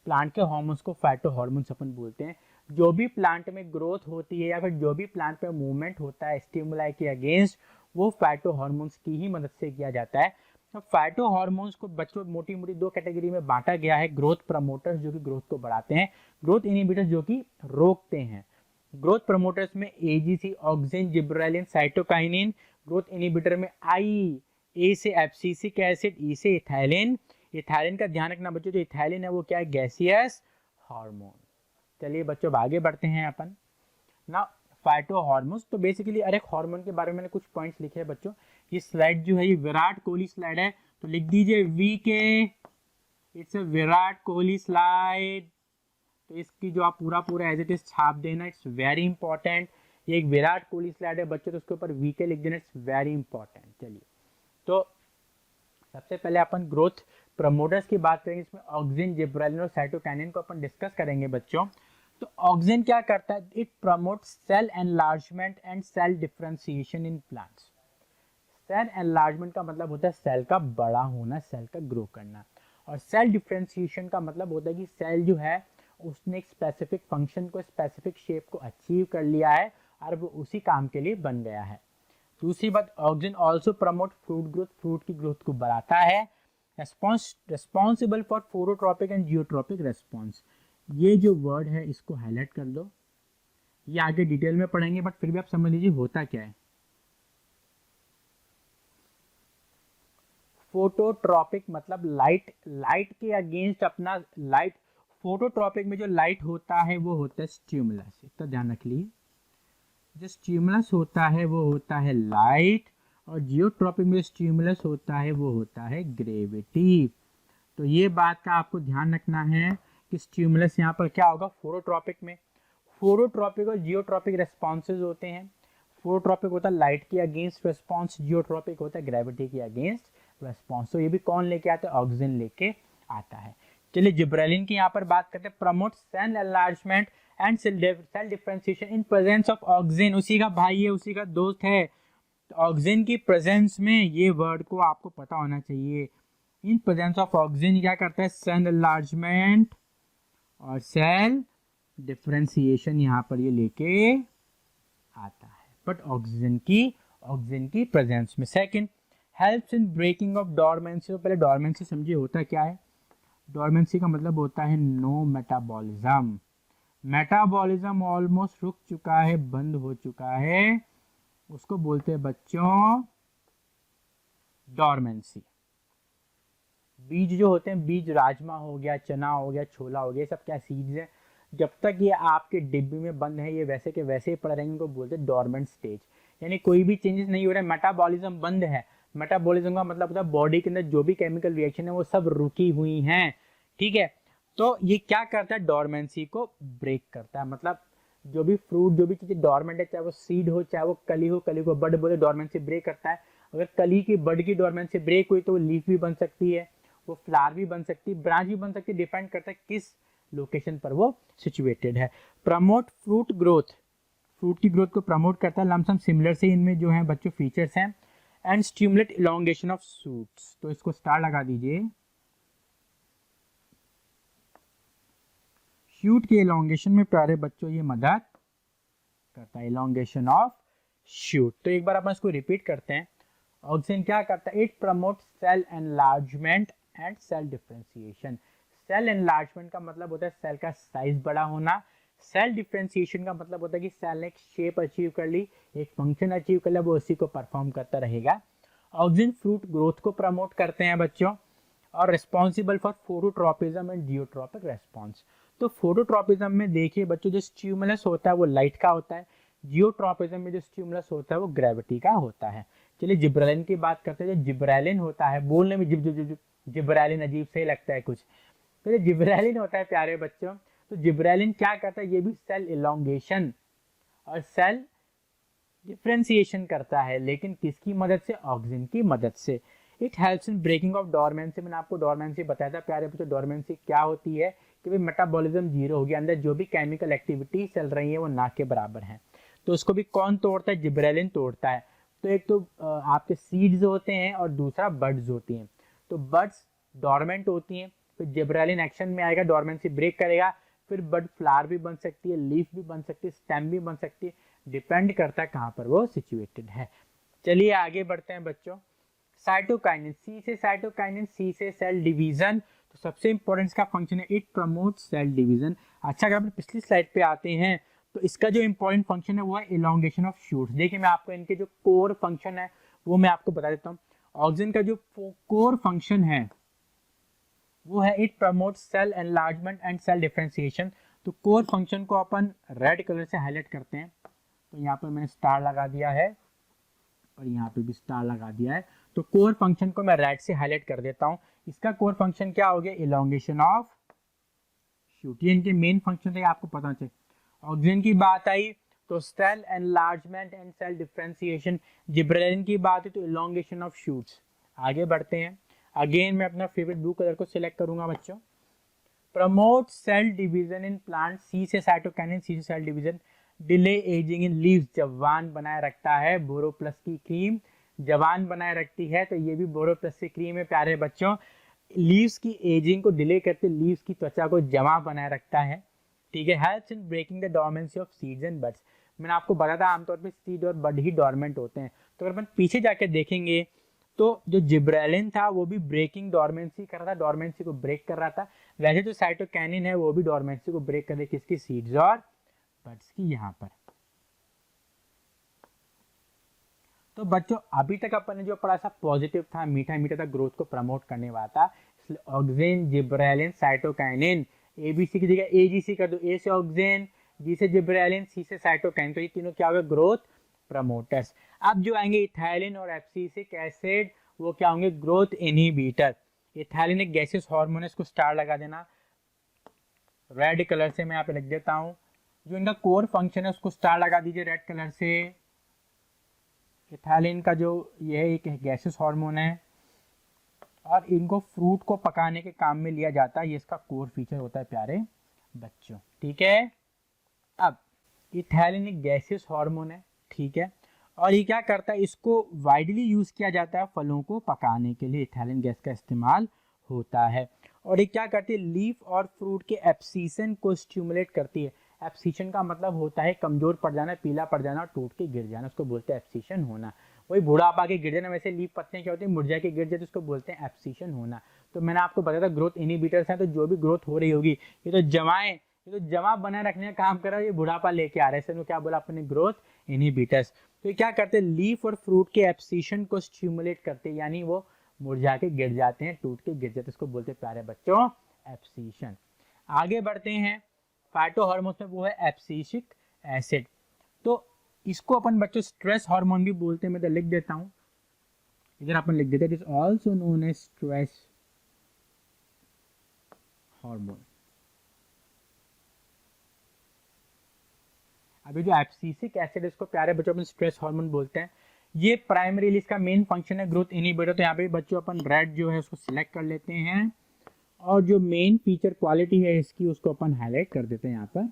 प्लांट के हार्मोन्स को फाइटो हार्मोन्स अपन बोलते हैं। जो भी प्लांट में ग्रोथ होती है या फिर जो भी प्लांट में मूवमेंट होता है स्टिमुलाई के अगेंस्ट, वो फाइटो हार्मोन्स की ही मदद से किया जाता है। तो फाइटो हार्मोन्स को बच्चों मोटी मोटी दो कैटेगरी में बांटा गया है। ग्रोथ प्रमोटर्स जो कि ग्रोथ को बढ़ाते हैं, ग्रोथ इनहिबिटर्स जो कि रोकते हैं। ग्रोथ प्रमोटर्स में AGC, auxin, gibberellin, cytokinin. Growth inhibitor में आई, ए से एब्सिसिक एसिड, ई से इथाइलिन। इथाइलिन का ध्यान रखना बच्चों, जो इथाइलिन है वो क्या है, गैसियस हार्मोन। चलिए बच्चों आगे बढ़ते हैं अपन ना। फाइटो हार्मोन्स, तो बेसिकली हर एक हार्मोन के बारे में मैंने कुछ पॉइंट्स लिखे हैं बच्चों। ये स्लाइड जो है ये विराट कोहली स्लाइड है, तो लिख दीजिए वी के, it's a Virat Kohli slide. तो इसकी जो आप पूरा पूरा एज इट इज छाप देना, इट्स वेरी इंपॉर्टेंट। ये एक विराट कोहली स्लाइड है बच्चों, तो उसके ऊपर वी के लिख देना, इट्स वेरी इंपॉर्टेंट। चलिए तो सबसे पहले अपन ग्रोथ प्रमोटर्स की बात करेंगे। इसमें ऑक्सिन, जिब्रेलिन और साइटोकाइनिन को अपन डिस्कस करेंगे बच्चों। तो ऑक्सिन क्या करता है, it promotes cell enlargement and cell differentiation in plants. Cell enlargement का मतलब होता है सेल का बड़ा होना, सेल का ग्रो करना। और सेल डिफरेंशिएशन का मतलब होता है कि सेल जो है उसने एक स्पेसिफिक फंक्शन को, स्पेसिफिक शेप को अचीव कर लिया है और वो उसी काम के लिए बन गया है। दूसरी बात, auxin also promote fruit growth, fruit की ग्रोथ को बढ़ाता है। Responsible for phototropic and geotropic response. ये जो वर्ड है इसको हाईलाइट कर दो, ये आगे डिटेल में पढ़ेंगे बट फिर भी आप समझ लीजिए होता क्या है। फोटोट्रॉपिक मतलब लाइट, लाइट के अगेंस्ट अपना लाइट। फोटोट्रॉपिक में जो लाइट होता है वो होता है स्टिमुलस, तो ध्यान रख लीजिए। जो स्टिमुलस होता है वो होता है लाइट, और जियोट्रॉपिक में स्टिमुलस होता है वो होता है ग्रेविटी। तो ये बात का आपको ध्यान रखना है कि स्टिमुलस यहाँ पर क्या होगा, फोटोट्रॉपिक में। फोटोट्रॉपिक और जियोट्रॉपिक रेस्पॉन्सेज होते हैं। फोटोट्रॉपिक होता है लाइट के अगेंस्ट रेस्पॉन्स, जियोट्रॉपिक होता है ग्रेविटी के अगेंस्ट रेस्पॉन्स। तो ये भी कौन लेके आता है, ऑक्सीजन लेके आता है। चलिए जिब्रेलिन की यहाँ पर बात करते हैं। Promote cell enlargement and cell differentiation in presence of oxygen. उसी का भाई है, उसी का दोस्त है। तो ऑक्सीजन की प्रेजेंस में, ये वर्ड को आपको पता होना चाहिए, इन प्रेजेंस ऑफ ऑक्सीजन क्या करता है, सेल एनलार्जमेंट और सेल डिफरेंशिएशन यहाँ पर ये लेके आता है, बट ऑक्सीजन की प्रेजेंस में। Second, helps in breaking of dormancy. तो पहले डॉर्मेंसी समझिए होता क्या है। डॉर्मेंसी का मतलब होता है नो मेटाबॉलिज्म। मेटाबॉलिज्म ऑलमोस्ट रुक चुका है, बंद हो चुका है, उसको बोलते हैं बच्चों डॉर्मेंसी। बीज जो होते हैं, बीज राजमा हो गया, चना हो गया, छोला हो गया, ये सब क्या सीड्स है, जब तक ये आपके डिब्बी में बंद है ये वैसे के वैसे ही पड़े रहेंगे, उनको बोलते हैं डॉर्मेंट स्टेज। यानी कोई भी चेंजेस नहीं हो रहा है, मेटाबॉलिज्म बंद है। मेटाबॉलिज्म का मतलब होता है बॉडी के अंदर जो भी केमिकल रिएक्शन है वो सब रुकी हुई हैं, ठीक है। तो ये क्या करता है, डॉर्मेंसी को ब्रेक करता है। मतलब जो भी फ्रूट, जो भी चीज़ें डॉर्मेंट है, चाहे वो सीड हो, चाहे वो कली हो, कली को बड बोले, डॉर्मेंसी ब्रेक करता है। अगर कली की बड की डॉर्मेंसी ब्रेक हुई तो वो लीफ भी बन सकती है, वो फ्लावर भी बन सकती है, ब्रांच भी बन सकती है, डिपेंड करता है किस लोकेशन पर वो सिचुएटेड है। प्रमोट फ्रूट ग्रोथ, फ्रूट की ग्रोथ को प्रमोट करता है। लमसम सिमिलर से इनमें जो है बच्चों फीचर्स हैं। And stimulate elongation of shoots, तो इसको स्टार लगा दीजिए। शूट के इलोंगेशन में प्यारे बच्चों ये मदद करता है, इलोंगेशन ऑफ शूट। तो एक बार अपन इसको रिपीट करते हैं। ऑक्सीजन क्या करता है, it promote cell enlargement and cell differentiation. Cell enlargement का मतलब होता है सेल का साइज बड़ा होना। सेल डिफरेंशिएशन का मतलब होता है कि सेल ने एक शेप अचीव कर ली, एक फंक्शन अचीव कर लिया, वो उसी को परफॉर्म करता रहेगा। ऑक्सीजन फ्रूट ग्रोथ को प्रमोट करते हैं बच्चों, और responsible for phototropism and geotropic response. तो फोटोट्रॉपिज्म में देखिए बच्चों, जो स्टिमुलस होता है वो लाइट का होता है। जियोट्रॉपिज्म में जो स्टिमुलस होता है वो ग्रेविटी का होता है। चलिए जिब्रेलिन की बात करते हैं। जो जिब्रेलिन होता है, बोलने में जिब्रेलिन अजीब से ही लगता है कुछ, तो ये जिब्रेलिन होता है प्यारे बच्चों। तो जिब्रेलिन क्या करता है, ये भी सेल इलोंगेशन और सेल डिफ्रेंसिएशन करता है, लेकिन किसकी मदद से, ऑक्सिन की मदद से। It helps in breaking of dormancy, मैंने आपको डोरमेंसी बताया था प्यारे बच्चों। डोरमेंसी क्या होती है कि भाई मेटाबॉलिज्म जीरो हो गया, अंदर जो भी केमिकल एक्टिविटी चल रही है वो ना के बराबर है। तो उसको भी कौन तोड़ता है, जिब्रेलिन तोड़ता है। तो एक तो आपके सीड्स होते हैं और दूसरा बड्स होती हैं। तो बड्स डोरमेंट होती हैं, फिर जिब्रेलिन एक्शन में आएगा, डोरमेंसी ब्रेक करेगा, फिर बड फ्लावर भी बन सकती है, लीफ भी बन सकती है, स्टेम भी बन सकती है, डिपेंड करता है कहाँ पर वो सिचुएटेड है। चलिए आगे बढ़ते हैं बच्चों। साइटोकाइनिन, सी से साइटोकाइनिन, सी से सेल डिवीजन। तो सबसे इंपॉर्टेंट इसका फंक्शन है, इट प्रमोट्स सेल डिवीजन। अच्छा, अगर हम पिछली स्लाइड पे आते हैं तो इसका जो इंपॉर्टेंट फंक्शन है वो है इलोंगेशन ऑफ शूट्स। देखिए मैं आपको इनके जो कोर फंक्शन है वो मैं आपको बता देता हूँ। ऑक्सिन का जो कोर फंक्शन है वो है it promotes cell enlargement and cell differentiation. तो कोर फंक्शन को अपन रेड कलर से हाईलाइट करते हैं। तो यहाँ पर मैंने स्टार लगा दिया है और यहाँ पे भी स्टार लगा दिया है। तो कोर फंक्शन को मैं रेड से हाईलाइट कर देता हूँ। इसका कोर फंक्शन क्या हो गया, इलोंगेशन ऑफ शूट। ये इनके मेन फंक्शन है, आपको पता चाहिए। ऑक्सिन की बात आई तो cell enlargement and cell differentiation. Gibberellin की बात है तो इलोंगेशन ऑफ शूट्स। आगे बढ़ते हैं। अगेन मैं अपना फेवरेट ब्लू कलर को सिलेक्ट करूंगा बच्चों। Promote cell division in plant, C से साइटोकाइनिन, सी से cell division. Delay ageing in leaves, जवान बनाए रखता है। बोरो प्लस की क्रीम जवान बनाए रखती है, तो ये भी बोरो प्लस की क्रीम है प्यारे बच्चों। लीव्स की एजिंग को डिले करते, लीव्स की त्वचा को जमा बनाए रखता है, ठीक है। Helps in breaking the dormancy of seeds and buds. मैंने आपको बताया था आमतौर पे सीड और बड ही डोरमेंट होते हैं। तो अगर अपन पीछे जाके देखेंगे तो जो जिब्रेलिन था वो भी ब्रेकिंग डोरमेंसी कर रहा था, डोरमेंसी को ब्रेक कर रहा था। वैसे जो साइटोकाइनिन है वो भी डोरमेंसी को ब्रेक कर दे, किसकी, सीड्स और बड्स की। यहाँ पर तो बच्चों अभी तक अपन ने जो पढ़ा सा पॉजिटिव था, मीठा मीठा था, ग्रोथ को प्रमोट करने वाला था। इसलिए ऑक्सिन, जिब्रेलिन, साइटोकाइनिन, एबीसी की जगह एजीसी कर दो। ए से ऑक्सिन, जी से जिब्रेलिन, सी से साइटोकाइनिन। तो ये तीनों क्या होगा, ग्रोथ प्रमोटर्स। अब जो आएंगे इथाइलिन और एब्सिसिक एसिड, वो क्या होंगे, ग्रोथ इनहिबिटर। इथाइलिन एक गैसियस हार्मोन है, इसको स्टार लगा देना। रेड कलर से मैं यहाँ पे लिख देता हूँ। जो इनका कोर फंक्शन है उसको स्टार लगा दीजिए रेड कलर से। इथाइलिन का जो ये एक गैसियस हार्मोन है और इनको फ्रूट को पकाने के काम में लिया जाता है, ये इसका कोर फीचर होता है प्यारे बच्चों, ठीक है। अब इथाइलिन एक गैसियस हार्मोन है, ठीक है, और ये क्या करता है, इसको वाइडली यूज किया जाता है फलों को पकाने के लिए, इथाइलिन गैस का इस्तेमाल होता है। और ये क्या करती है, लीफ और फ्रूट के एब्सीशन को स्टिमुलेट करती है। एब्सीशन का मतलब होता है कमजोर पड़ जाना, पीला पड़ जाना, टूट के गिर जाना, उसको बोलते हैं एब्सीशन होना। वही बुढ़ापा के गिर जाना, वैसे लीफ पत्तियां क्या होती है, मुरझा के गिर जाते, उसको बोलते हैं एब्सीशन होना। तो मैंने आपको बताया था ग्रोथ इनहिबिटर्स हैं, तो जो भी ग्रोथ हो रही होगी ये तो जमा बनाए रखने का काम कर रहा है, ये बुढ़ापा लेके आ रहे हैं, क्या बोला अपने, ग्रोथ इनहिबिटर्स। तो ये क्या करते हैं, लीफ और फ्रूट के एब्सीशन को स्टिमुलेट करते हैं, यानी वो मुरझा के गिर जाते हैं, टूट के गिर जाते हैं, इसको बोलते हैं प्यारे बच्चों एब्सीशन। आगे बढ़ते हैं, फाइटोहार्मोन्स में वो है एब्सिसिक एसिड। तो इसको अपन बच्चों स्ट्रेस हार्मोन भी बोलते हैं, मैं तो लिख देता हूं, इधर अपन लिख देते हैं, it is also known as stress hormone. अभी जो एब्सिसिक एसिड इसको प्यारे बच्चों अपन स्ट्रेस हार्मोन बोलते हैं। ये प्राइमरीली इसका मेन फंक्शन है ग्रोथ इनहिबिटर। तो यहाँ पे बच्चों अपन रेड जो है उसको सिलेक्ट कर लेते हैं और जो मेन फीचर क्वालिटी है इसकी उसको अपन हाईलाइट कर देते हैं यहाँ पर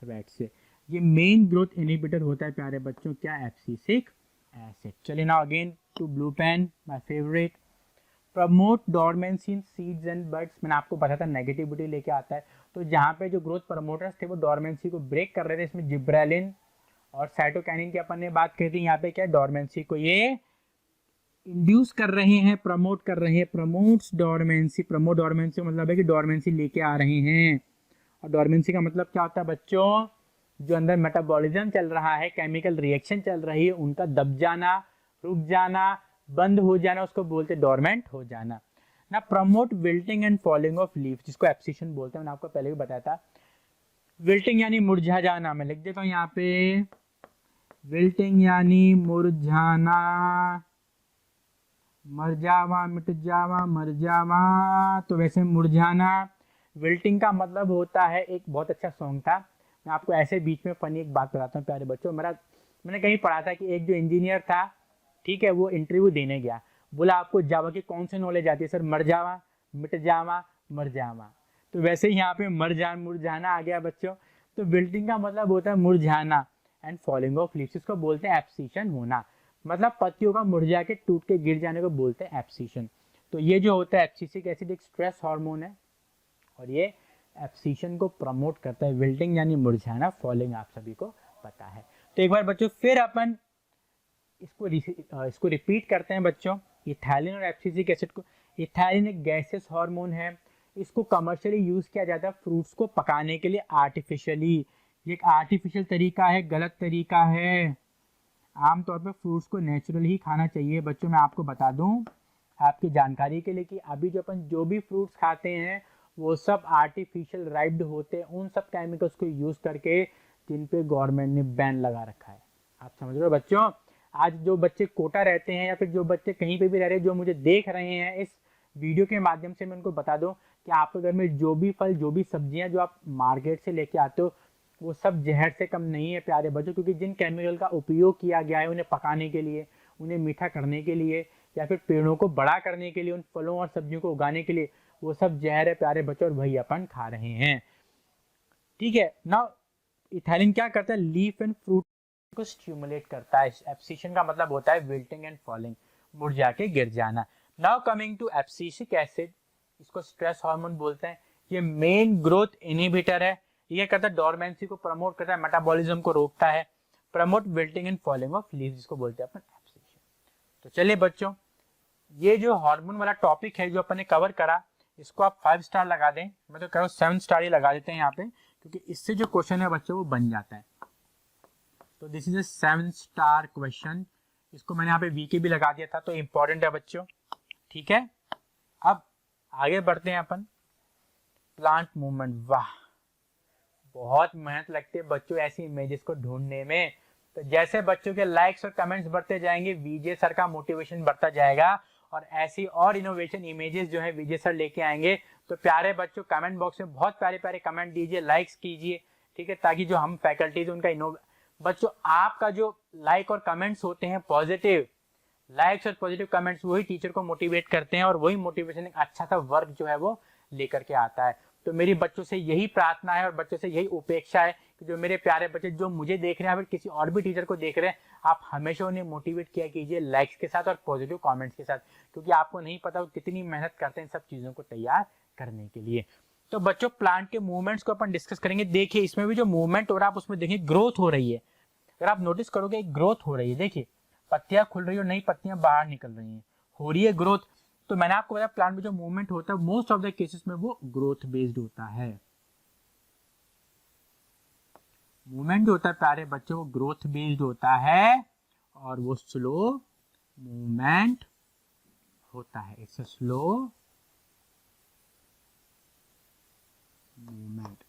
रेड से। ये मेन ग्रोथ इनहिबिटर होता है प्यारे बच्चों, क्या, एब्सिसिक एसिड। चलिए ना again to blue pen, my favourite. Promote dormancy in seeds and buds, मैंने आपको बताया था नेगेटिविटी लेके आता है। तो जहाँ पे जो ग्रोथ प्रमोटर्स थे वो डोरमेंसी को ब्रेक कर रहे थे, इसमें जिब्रेलिन और साइटोकाइनिन की अपन ने बात करी थी, यहाँ पे क्या, डोरमेंसी को ये इंड्यूस कर रहे हैं, प्रमोट कर रहे हैं, प्रमोट्स डोरमेंसी। प्रमोट डोरमेंसी मतलब है कि डोरमेंसी लेके आ रहे हैं। और डोरमेंसी का मतलब क्या होता है बच्चों, जो अंदर मेटाबॉलिज्म चल रहा है, केमिकल रिएक्शन चल रही है, उनका दब जाना, रुक जाना, बंद हो जाना, उसको बोलते हैं डोरमेंट हो जाना ना। Promote wilting and falling of leaf, जिसको एब्सिशन बोलते हैं, मैंने आपको पहले भी बताया था। विल्टिंग यानी मुरझा जाना, मैं लिख देता हूँ यहाँ पे, विल्टिंग यानी मुरझाना, मर जावा, मिट जावा, मर जावा, तो वैसे मुरझाना। विल्टिंग का मतलब होता है, एक बहुत अच्छा सॉन्ग था, मैं आपको ऐसे बीच में फनी एक बात बताता हूँ प्यारे बच्चों। मैंने कहीं पढ़ा था कि एक जो इंजीनियर था, ठीक है, वो इंटरव्यू देने गया, बोला आपको जावा की कौन सी नॉलेज आती है? सर मर जावा, मिट जावा, मर जावा। तो वैसे ही यहाँ पे मुरझाना आ गया बच्चों। तो विल्टिंग का मतलब होता है मुरझाना एंड फॉलिंग ऑफ लीव्स, इसको बोलते हैं एब्सिशन होना, मतलब पत्तियों का मुरझा के टूट के गिर जाने को बोलते हैं एब्सिशन। तो ये जो होता है एब्सिसिक एसिड एक स्ट्रेस हार्मोन है और ये एब्सिशन को प्रमोट करता है। विल्टिंग यानी मुरझाना, फॉलिंग आप सभी को पता है। तो एक बार बच्चों फिर अपन इसको रिपीट करते हैं बच्चों, इथाइलिन और एब्सिसिक एसिड को। इथाइलिन एक गैसेस हार्मोन है, इसको कमर्शियली यूज किया जाता है फ्रूट्स को पकाने के लिए आर्टिफिशियली। ये एक आर्टिफिशियल तरीका है, गलत तरीका है। आमतौर पर फ्रूट्स को नेचुरली ही खाना चाहिए बच्चों। मैं आपको बता दूं आपकी जानकारी के लिए कि अभी जो भी फ्रूट्स खाते हैं वो सब आर्टिफिशियल राइप्ड होते हैं, उन सब केमिकल्स को यूज करके जिन पे गवर्नमेंट ने बैन लगा रखा है। आप समझ रहे हो बच्चों? आज जो बच्चे कोटा रहते हैं या फिर जो बच्चे कहीं पे भी रह रहे हैं, जो मुझे देख रहे हैं इस वीडियो के माध्यम से, मैं उनको बता दूं कि आपके घर में जो भी फल, जो भी सब्जियां जो आप मार्केट से लेके आते हो, वो सब जहर से कम नहीं है प्यारे बच्चों। क्योंकि जिन केमिकल का उपयोग किया गया है उन्हें पकाने के लिए, उन्हें मीठा करने के लिए या फिर पेड़ों को बड़ा करने के लिए, उन फलों और सब्जियों को उगाने के लिए, वो सब जहर है प्यारे बच्चों, और वही अपन खा रहे हैं। ठीक है ना। इथाइलिन क्या करता है? लीफ एंड फ्रूट को स्टिमुलेट करता है। एब्सिशन का मतलब होता है विल्टिंग एंड फॉलिंग, मुरझा के गिर जाना। Now coming to abscisic acid, इसको स्ट्रेस हार्मोन बोलते हैं। ये मेन ग्रोथ इनहिबिटर है। ये करता है डोरमेंसी को प्रमोट करता है, मेटाबॉलिज्म को रोकता है, promote wilting and falling of leaves, जिसको बोलते हैं अपन एब्सिशन। तो चलिए बच्चों, ये जो हार्मोन वाला टॉपिक है जो अपन ने कवर करा, इसको आप 5 स्टार लगा दें। मैं तो कह रहा हूँ 7 स्टार ही लगा देते हैं यहाँ पे, क्योंकि इससे जो क्वेश्चन है बच्चों वो बन जाता है। तो this is a 7 star question. इसको मैंने यहाँ पे वीके भी लगा दिया था, तो इंपॉर्टेंट है बच्चों। ठीक है, अब आगे बढ़ते हैं अपन। प्लांट मूवमेंट, वाह बहुत मेहनत लगती है बच्चों ऐसी इमेजेस को ढूंढने में। तो जैसे बच्चों के लाइक्स और कमेंट्स बढ़ते जाएंगे, विजय सर का मोटिवेशन बढ़ता जाएगा और ऐसी और इनोवेशन इमेजेस जो है विजय सर लेके आएंगे। तो प्यारे बच्चों कमेंट बॉक्स में बहुत प्यारे प्यारे कमेंट दीजिए, लाइक्स कीजिए, ठीक है, ताकि जो हम फैकल्टीज उनका बच्चों आपका जो लाइक और कमेंट्स होते हैं, पॉजिटिव लाइक्स और पॉजिटिव कमेंट्स, वही टीचर को मोटिवेट करते हैं और वही मोटिवेशन एक अच्छा सा वर्क जो है वो लेकर के आता है। तो मेरी बच्चों से यही प्रार्थना है और बच्चों से यही उपेक्षा है कि जो मेरे प्यारे बच्चे जो मुझे देख रहे हैं, फिर किसी और भी टीचर को देख रहे हैं, आप हमेशा उन्हें मोटिवेट किया कीजिए लाइक्स के साथ और पॉजिटिव कमेंट्स के साथ, क्योंकि आपको नहीं पता वो कितनी मेहनत करते हैं इन सब चीजों को तैयार करने के लिए। तो बच्चों प्लांट के मूवमेंट्स को अपन डिस्कस करेंगे। देखिए इसमें भी जो मूवमेंट हो रहा है आप उसमें देखिए ग्रोथ हो रही है। अगर आप नोटिस करोगे ग्रोथ हो रही है, देखिए पत्तियां खुल रही है और नई पत्तियां बाहर निकल रही हैं, हो रही है ग्रोथ। तो मैंने आपको बताया प्लांट में जो मूवमेंट होता है मोस्ट ऑफ द केसेस में वो ग्रोथ बेस्ड होता है। मूवमेंट जो होता है प्यारे बच्चों वो ग्रोथ बेस्ड होता है और वो स्लो मूवमेंट होता है। It's a slow movement.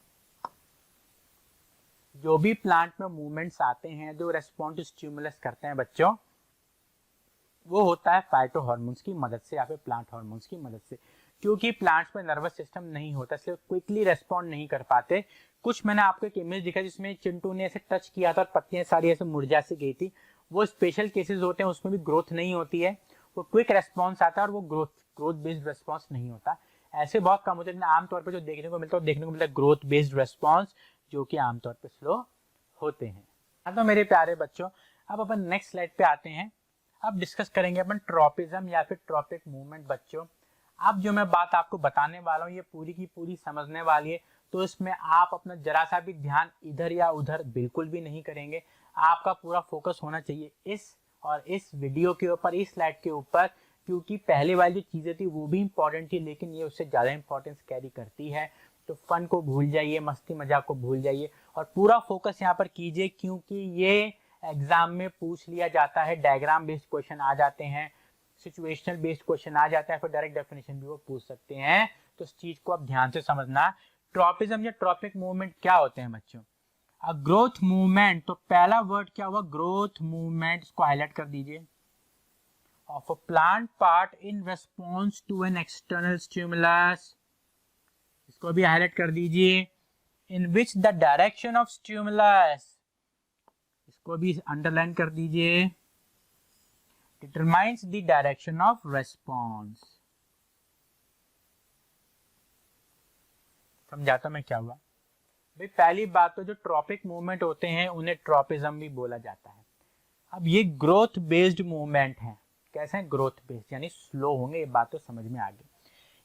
जो भी प्लांट में मूवमेंट्स आते हैं जो रेस्पॉन्ड टू स्टिमुलस करते हैं बच्चों, वो होता है फाइटो हार्मोन्स की मदद से या फिर प्लांट हार्मोन्स की मदद से। क्योंकि प्लांट्स में नर्वस सिस्टम नहीं होता इसलिए क्विकली रेस्पॉन्ड नहीं कर पाते। कुछ मैंने आपको एक इमेज दिखा जिसमें चिंटू ने ऐसे टच किया था और पत्तियां सारी ऐसे मुरझा सी गई थी, वो स्पेशल केसेस होते हैं, उसमें भी ग्रोथ नहीं होती है, वो क्विक रेस्पॉन्स आता है और वो ग्रोथ बेस्ड रेस्पॉन्स नहीं होता। ऐसे बहुत कम होते हैं, आमतौर पर जो देखने को मिलता है ग्रोथ बेस्ड रेस्पॉन्स, जो कि आमतौर पर स्लो होते हैं। तो मेरे प्यारे बच्चों अब अपन नेक्स्ट स्लाइड पे आते हैं। अब डिस्कस करेंगे अपन ट्रॉपिज्म या फिर ट्रॉपिक मूवमेंट। बच्चों अब जो मैं बात आपको बताने वाला हूँ ये पूरी की पूरी समझने वाली है, तो इसमें आप अपना जरा सा भी ध्यान इधर या उधर बिल्कुल भी नहीं करेंगे। आपका पूरा फोकस होना चाहिए इस वीडियो के ऊपर, इस स्लाइड के ऊपर, क्योंकि पहले वाली जो चीजें थी वो भी इंपॉर्टेंट थी लेकिन ये उससे ज्यादा इंपॉर्टेंस कैरी करती है। तो फन को भूल जाइए, मस्ती मजाक को भूल जाइए और पूरा फोकस यहाँ पर कीजिए, क्योंकि ये एग्जाम में पूछ लिया जाता है। डायग्राम बेस्ड क्वेश्चन आ जाते हैं, सिचुएशनल बेस्ड क्वेश्चन आ जाता है, फिर डायरेक्ट डेफिनेशन भी वो पूछ सकते हैं। तो इस चीज को आप ध्यान से समझना। ट्रॉपिज्म या ट्रॉपिक मूवमेंट क्या होते हैं बच्चों? ग्रोथ मूवमेंट, तो पहला वर्ड क्या हुआ? ग्रोथ मूवमेंट, इसको हाईलाइट कर दीजिए। Of a plant part in response to an external stimulus, इसको भी हाईलाइट कर दीजिए। In which the direction of stimulus, इसको भी अंडरलाइन कर दीजिए, determines the direction of response. समझाता मैं क्या हुआ भाई। पहली बात तो जो ट्रॉपिक मूवमेंट होते हैं उन्हें ट्रॉपिज्म भी बोला जाता है। अब ये ग्रोथ बेस्ड मूवमेंट है। कैसे हैं? ग्रोथ बेस्ड, यानी स्लो होंगे, ये बात तो समझ में आ गई।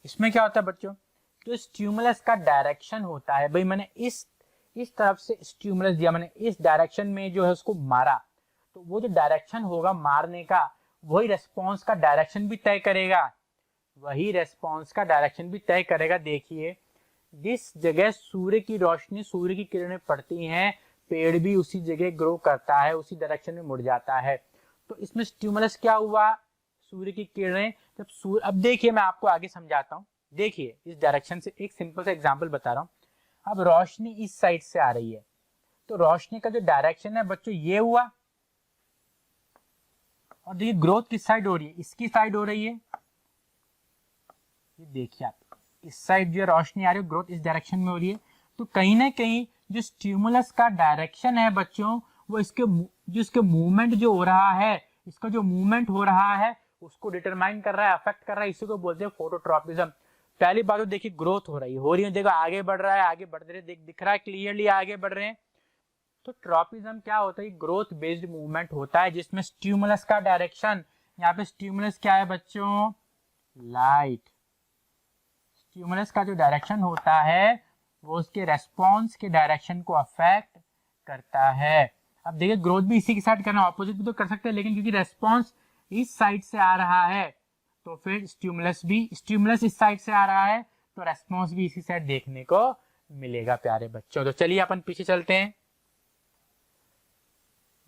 इसमें क्या होता है बच्चों, जो स्टिमुलस का डायरेक्शन होता है, भाई मैंने इस तरफ से स्टिमुलस दिया, मैंने इस डायरेक्शन में जो है उसको मारा, तो वो जो डायरेक्शन होगा मारने का, वही रेस्पॉन्स का डायरेक्शन भी तय करेगा, वही रेस्पॉन्स का डायरेक्शन भी तय करेगा। देखिए जिस जगह सूर्य की रोशनी, सूर्य की किरणें पड़ती हैं, पेड़ भी उसी जगह ग्रो करता है, उसी डायरेक्शन में मुड़ जाता है। तो इसमें स्टिमुलस क्या हुआ, सूर्य की किरणें जब सूर्य, अब देखिए मैं आपको आगे समझाता हूँ। देखिए इस डायरेक्शन से एक सिंपल सा एग्जांपल बता रहा हूँ। अब रोशनी इस साइड से आ रही है, तो रोशनी का जो डायरेक्शन है बच्चों ये हुआ, और देखिए ग्रोथ किस साइड हो रही है, इसकी साइड हो रही है। ये देखिए आप, इस साइड जो रोशनी आ रही है, ग्रोथ इस डायरेक्शन में हो रही है। तो कहीं ना कहीं जो स्टिमुलस का डायरेक्शन है बच्चों, वो इसके मूवमेंट जो हो रहा है, इसका जो मूवमेंट हो रहा है उसको डिटरमाइन कर रहा है, अफेक्ट कर रहा है। इसी को बोलते हैं फोटोट्रॉपिज्म। पहली बात तो देखिए ग्रोथ हो रही है, देखो आगे बढ़ रहा है, आगे बढ़ रहे, दिख रहा है क्लियरली आगे बढ़ रहे हैं। तो ट्रॉपिज्म क्या होता है, ग्रोथ बेस्ड मूवमेंट होता है, जिसमें स्टिमुलस का डायरेक्शन, यहाँ पे स्टिमुलस क्या है बच्चों, लाइट। स्टिमुलस का जो डायरेक्शन होता है वो उसके रेस्पॉन्स के डायरेक्शन को अफेक्ट करता है। अब देखिए ग्रोथ भी इसी के साइड करना, ऑपोजिट भी तो कर सकते हैं, लेकिन क्योंकि रेस्पॉन्स इस साइड से आ रहा है तो फिर स्टिमुलस इस साइड से आ रहा है, तो रेस्पॉन्स भी इसी साइड देखने को मिलेगा प्यारे बच्चों। तो चलिए अपन पीछे चलते हैं,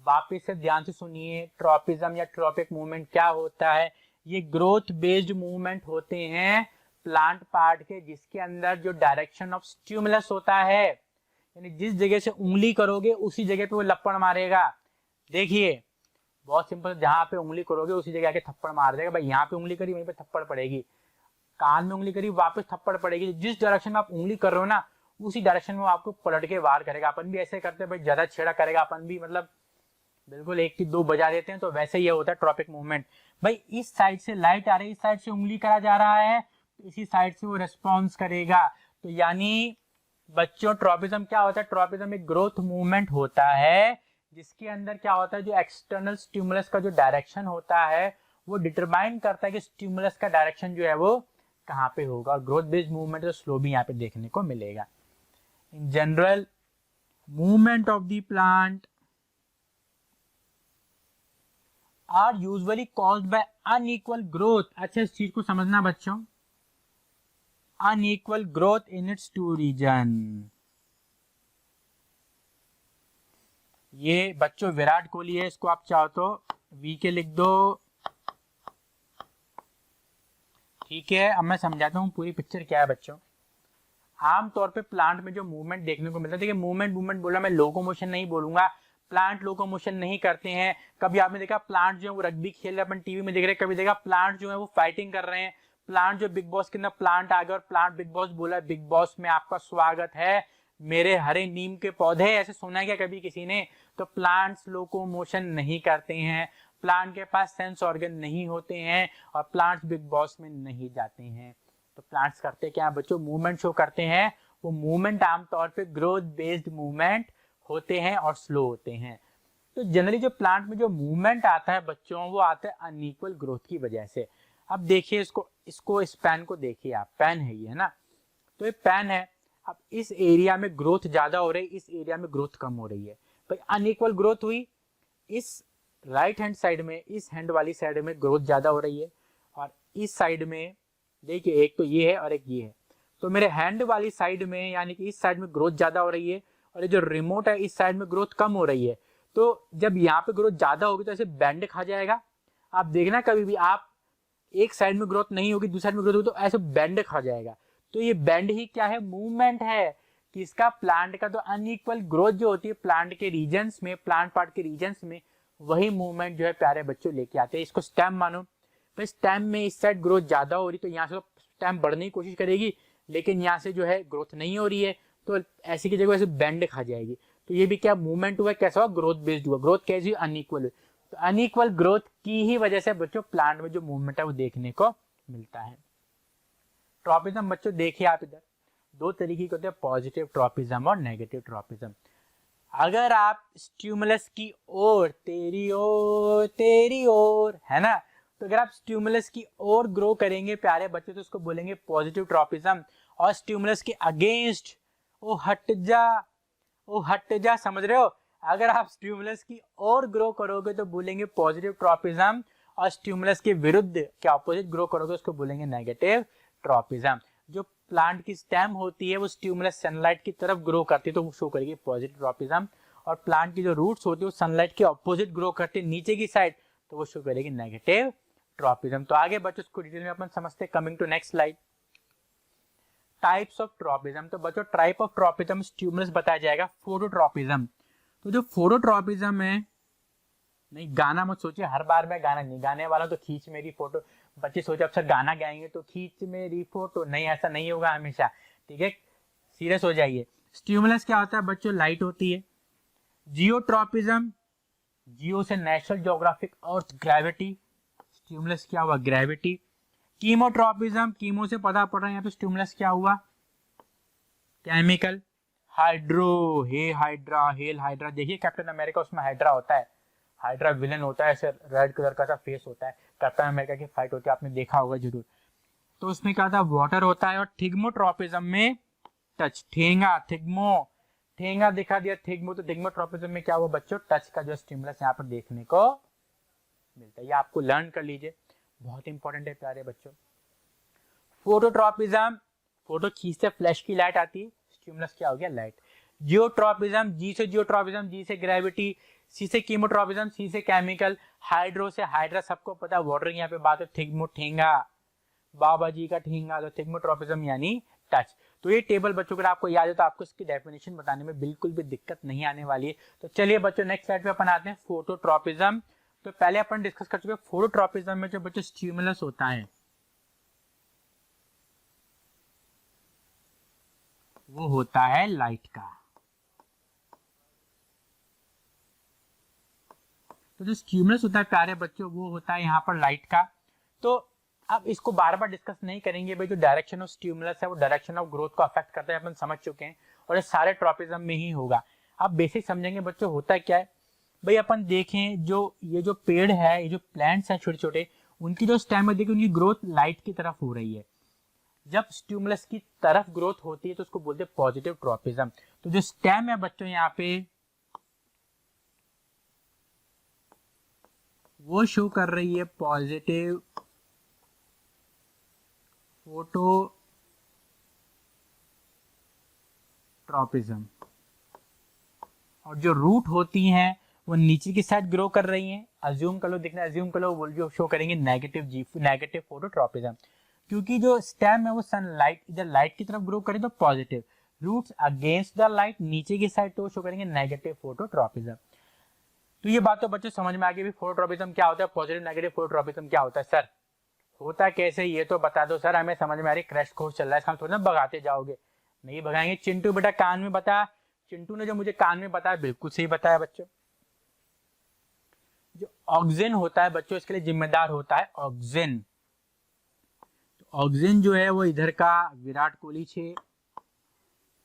वापिस से ध्यान से सुनिए। ट्रॉपिज्म या ट्रॉपिक मूवमेंट क्या होता है, ये ग्रोथ बेस्ड मूवमेंट होते हैं प्लांट पार्ट के, जिसके अंदर जो डायरेक्शन ऑफ स्टिमुलस होता है, यानी जिस जगह से उंगली करोगे उसी जगह पे वो लपड़ मारेगा। देखिए बहुत सिंपल, जहां पे उंगली करोगे उसी जगह आके थप्पड़ मार देगा। भाई यहाँ पे उंगली करी वहीं पे थप्पड़ पड़ेगी, कान में उंगली करी वापस थप्पड़ पड़ेगी। जिस डायरेक्शन में आप उंगली कर रहे हो ना, उसी डायरेक्शन में आपको पलट के वार करेगा। अपन भी ऐसे करते हैं भाई, ज्यादा छेड़ा करेगा, अपन भी मतलब बिल्कुल एक की दो बजा देते हैं। तो वैसे ये होता है ट्रॉपिक मूवमेंट। भाई इस साइड से लाइट आ रही है, इस साइड से उंगली करा जा रहा है, तो इसी साइड से वो रेस्पॉन्स करेगा। तो यानी बच्चों ट्रॉपिज्म क्या होता है, ट्रॉपिज्म एक ग्रोथ मूवमेंट होता है जिसके अंदर क्या होता है, जो एक्सटर्नल स्टिमुलस का जो डायरेक्शन होता है वो डिटरमाइन करता है कि स्टिमुलस का डायरेक्शन जो है वो कहाँ पे होगा। और ग्रोथ बेस्ड मूवमेंट तो स्लो भी यहाँ पे देखने को मिलेगा। In general movement of the plant are usually caused by unequal growth. अच्छा इस चीज को समझना बच्चों, unequal growth in its two reason. ये बच्चों विराट कोहली है, इसको आप चाहो तो वी के लिख दो, ठीक है। अब मैं समझाता हूँ पूरी पिक्चर क्या है बच्चों। आमतौर पे प्लांट में जो मूवमेंट देखने को मिलता है, देखिए मूवमेंट बोला, मैं लोकोमोशन नहीं बोलूंगा, प्लांट लोकोमोशन नहीं करते हैं। कभी आपने देखा प्लांट जो है वो रग्बी खेल रहे, अपन टीवी में देख रहे, कभी देखा प्लांट जो है वो फाइटिंग कर रहे हैं। प्लांट जो बिग बॉस के अंदर प्लांट आ गया और प्लांट बिग बॉस बोला, बिग बॉस में आपका स्वागत है, मेरे हरे नीम के पौधे, ऐसे सुना है क्या कभी किसी ने? तो प्लांट्स लोकोमोशन नहीं करते हैं, प्लांट के पास सेंस ऑर्गन नहीं होते हैं, और प्लांट्स बिग बॉस में नहीं जाते हैं। तो प्लांट्स करते क्या है बच्चों, मूवमेंट शो करते हैं। वो मूवमेंट आमतौर पे ग्रोथ बेस्ड मूवमेंट होते हैं और स्लो होते हैं। तो जनरली जो प्लांट में जो मूवमेंट आता है बच्चों, वो आता है अनइक्वल ग्रोथ की वजह से। अब देखिए इसको इस पेन को देखिए आप, पेन है ये, है ना, तो ये पेन है। अब इस एरिया में ग्रोथ ज्यादा हो रही है, इस एरिया में ग्रोथ कम हो रही है। भाई अनइक्वल ग्रोथ हुई, इस राइट हैंड साइड में, इस हैंड वाली साइड में ग्रोथ ज्यादा हो रही है, और इस साइड में देखिए एक तो ये है और एक ये है। तो मेरे हैंड वाली साइड में यानी कि इस साइड में ग्रोथ ज्यादा हो रही है, और ये जो रिमोट है इस साइड में ग्रोथ कम हो रही है। तो जब यहाँ पे ग्रोथ ज्यादा होगी तो ऐसे बैंड खा जाएगा। आप देखना कभी भी आप एक साइड में ग्रोथ नहीं होगी, दूसरी साइड में ग्रोथ होगी, तो ऐसे बैंड खा जाएगा। तो ये बैंड ही क्या है, मूवमेंट है। कि इसका प्लांट का तो अनइक्वल ग्रोथ जो होती है प्लांट के रीजन्स में, प्लांट पार्ट के रीजन्स में, वही मूवमेंट जो है प्यारे बच्चों लेके आते हैं। इसको स्टेम मानो, तो स्टेम में इस साइड ग्रोथ ज्यादा हो रही, तो यहाँ से स्टेम बढ़ने की कोशिश करेगी, लेकिन यहाँ से जो है ग्रोथ नहीं हो रही है, तो ऐसी की जगह ऐसे बेंड खा जाएगी। तो ये भी क्या मूवमेंट हुआ, कैसा हुआ, ग्रोथ बेस्ड हुआ। ग्रोथ कैसी हुई, अनइक्वल हुई। तो अनइक्वल ग्रोथ की ही वजह से बच्चों प्लांट में जो मूवमेंट है वो देखने को मिलता है। ट्रॉपिज्म बच्चों देखिए आप इधर, दो तरीके के होते हैं, पॉजिटिव ट्रॉपिज्म और नेगेटिव ट्रॉपिज्म। अगर आप स्टिमुलस की ओर, तेरी ओर है ना, तो अगर आप स्टिमुलस की ओर ग्रो करेंगे प्यारे बच्चे तो उसको बोलेंगे पॉजिटिव ट्रॉपिज्म। और स्टिमुलस के अगेंस्ट, ओ हट जा, समझ रहे हो, अगर आप स्टिमुलस की ओर ग्रो करोगे तो बोलेंगे पॉजिटिव ट्रॉपिज्म, और स्टिमुलस के विरुद्ध के ऑपोजिट ग्रो करोगे उसको बोलेंगे नेगेटिव ट्रॉपिज्म। जो प्लांट की स्टेम होती है वो स्टिमुलस सनलाइट की तरफ ग्रो करती है तो वो शो करेगी पॉजिटिव ट्रॉपिज्म, और प्लांट की जो रूट्स होती है वो सनलाइट के ऑपोजिट ग्रो करती है नीचे की साइड, तो वो शो करेगी नेगेटिव ट्रॉपिज्म। तो आगे बच्चों इसको डिटेल में अपन समझते हैं। Coming to next slide, types of tropism. तो बच्चों टाइप ऑफ ट्रॉपिज्म स्टिमुलस बताया जाएगा फोटोट्रॉपिज्म। तो जो फोटोट्रॉपिज्म है, नहीं गाना मत सोचिए, हर बार मैं गाना नहीं गाने वाला, तो खींच मेरी फोटो, बच्चे सोचे अब सर गाना गाएंगे तो खींच मेरी फोटो, नहीं ऐसा नहीं होगा हमेशा, ठीक है, सीरियस हो जाइए। स्टिमुलस क्या होता है बच्चों, लाइट होती है। जियोट्रॉपिज्म, जियो से national geographic earth gravity, stimulus क्या हुआ, ग्रेविटी। कीमोट्रॉपिज्म, कीमो से पता पड़ रहा है यहाँ पे स्टिमुलस क्या हुआ, केमिकल। हाइड्रो, हे हाइड्रा, हेल हाइड्रा, देखिए कैप्टन अमेरिका उसमें हाइड्रा होता है, हाइड्रा विलन होता है, ऐसे रेड कलर का सा फेस होता है, कैप्टन अमेरिका की फाइट होती है, आपने देखा होगा जरूर। तो उसमें क्या था, वाटर होता है। और थिग्मोट्रॉपिज्म में टच, ठेंगा, ठेंगा दिखा दिया थिग्मो, तो थिग्मोट्रॉपिज्म में क्या हुआ बच्चों, टच का जो स्टिमुलस यहाँ पर देखने को मिलता है, ये आपको लर्न कर लीजिए, बहुत इंपॉर्टेंट है प्यारे बच्चों। फोटोट्रॉपिज्म, फोटो खींचते फ्लैश की लाइट आती है, स्टिमुलस क्या हो गया, लाइट। जियोट्रॉपिज्म, जी से जियोट्रॉपिज्म, जी से ग्रेविटी, सी से कीमोट्रॉपिज्म, सी से केमिकल, हाइड्रो से हाइड्रा, सबको पता है वाटर की यहाँ पे बात है, थिग्मो ठेंगा, बाबा जी का ठेंगा, तो थिग्मोट्रॉपिज्म यानी टच। तो ये टेबल बच्चों अगर आपको याद है तो आपको इसकी डेफिनेशन बताने में बिल्कुल भी दिक्कत नहीं आने वाली है। तो चलिए बच्चों नेक्स्ट स्लाइड पे अपन आते हैं, फोटोट्रॉपिज्म। तो पहले अपन डिस्कस कर चुके हैं फोटोट्रॉपिज्म में जो बच्चों स्टिमुलस होता है वो होता है लाइट का। तो जो स्टिमुलस होता है प्यारे बच्चों वो होता है यहाँ पर लाइट का। तो अब इसको बार बार डिस्कस नहीं करेंगे भाई, जो डायरेक्शन ऑफ स्टिमुलस है वो डायरेक्शन ऑफ ग्रोथ को अफेक्ट करता है, अपन समझ चुके हैं, और ये सारे ट्रॉपिज्म में ही होगा। अब बेसिक समझेंगे बच्चों, होता क्या है भाई, अपन देखें जो ये जो पेड़ है, ये जो प्लांट्स हैं छोटे छोटे, उनकी जो स्टेम है देखिए उनकी ग्रोथ लाइट की तरफ हो रही है। जब स्टिमुलस की तरफ ग्रोथ होती है तो उसको बोलते हैं पॉजिटिव ट्रॉपिज्म। तो जो स्टेम है बच्चों यहाँ पे वो शो कर रही है पॉजिटिव फोटोट्रॉपिज्म, और जो रूट होती हैं वो नीचे की साइड ग्रो कर रही हैं। अज्यूम कर लो, दिखना अज्यूम कर लो, वो जो शो करेंगे नेगेटिव फोटोट्रॉपिज्म, क्योंकि जो स्टेम है वो सनलाइट इधर लाइट की तरफ ग्रो करे तो positive, roots against the light नीचे की साइड तो शो करेंगे नेगेटिव फोटोट्रॉपिज्म। तो ये बात तो बच्चों समझ में आ गई भी फोटोट्रॉपिज्म क्या होता है, पॉजिटिव नेगेटिव फोटोट्रॉपिज्म क्या होता है। सर होता कैसे ये तो बता दो सर, हमें समझ में आ रही, क्रैश कोर्स चल रहा है, इसका थोड़ा ना भगाते जाओगे, नहीं भगाएंगे। चिंटू बेटा कान में बता, चिंटू ने जो मुझे कान में बताया बिल्कुल सही बताया बच्चों। जो ऑक्सीजन होता है बच्चों इसके लिए जिम्मेदार होता है ऑक्सीजन। तो ऑक्सीजन जो है वो इधर का विराट कोहली छे,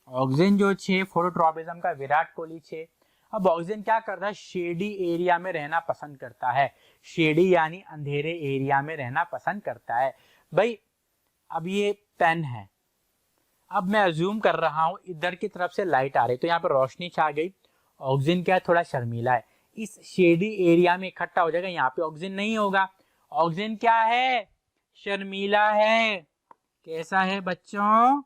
ऑक्सीजन जो छे फोटोट्रॉपिज्म का विराट कोहली छे। अब ऑक्सीजन क्या करता है, शेडी एरिया में रहना पसंद करता है, शेडी यानी अंधेरे एरिया में रहना पसंद करता है। भाई अब ये पेन है, अब मैं अज्यूम कर रहा हूं इधर की तरफ से लाइट आ रही तो यहाँ पर रोशनी छा गई, ऑक्सीजन क्या है थोड़ा शर्मीला है, इस शेडी एरिया में इकट्ठा हो जाएगा, यहाँ पे ऑक्सीजन नहीं होगा। ऑक्सीजन क्या है, शर्मीला है। कैसा है बच्चों,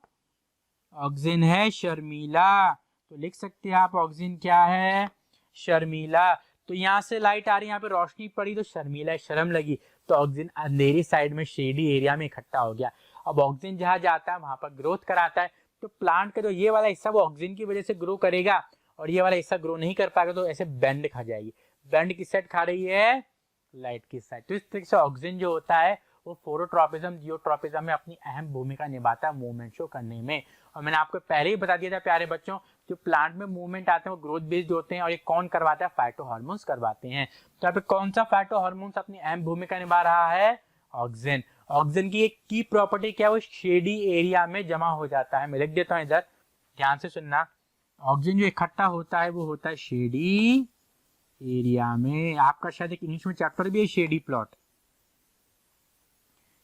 ऑक्सीजन है शर्मीला। तो लिख सकते हैं आप ऑक्सीजन क्या है, शर्मीला। तो यहाँ से लाइट आ रही है, यहाँ पे रोशनी पड़ी तो शर्मीला, शर्म लगी, तो ऑक्सीजन अंधेरी साइड में शेडी एरिया में इकट्ठा हो गया। अब ऑक्सीजन जहाँ जाता है वहां पर ग्रोथ कराता है, तो प्लांट का जो ये वाला हिस्सा वो ऑक्सीजन की वजह से ग्रो करेगा और ये वाला हिस्सा ग्रो नहीं कर पाएगा, तो ऐसे बेंड खा जाएगी। बेंड किस साइड खा रही है, लाइट की साइड। तो इस तरीके से ऑक्सीजन जो होता है वो फोटोट्रॉपिज्म जियोट्रॉपिज्म में अपनी अहम भूमिका निभाता है मूवमेंट शो करने में। और मैंने आपको पहले ही बता दिया था प्यारे बच्चों, जो प्लांट में मूवमेंट आते हैं वो ग्रोथ बेस्ड होते हैं, और ये कौन करवाता है? फाइटो हार्मोन्स करवाते हैं। तो यहाँ पे कौन सा फाइटो हार्मोन्स अपनी अहम भूमिका निभा रहा है? ऑक्सीजन। ऑक्सीजन की एक की प्रॉपर्टी क्या है? वो शेडी एरिया में जमा हो जाता है। मैं लिख देता हूँ इधर, ध्यान से सुनना। ऑक्सीजन जो इकट्ठा होता है वो होता है शेडी एरिया में। आपका शायद एक इंग्लिश में चैप्टर भी है शेडी प्लॉट।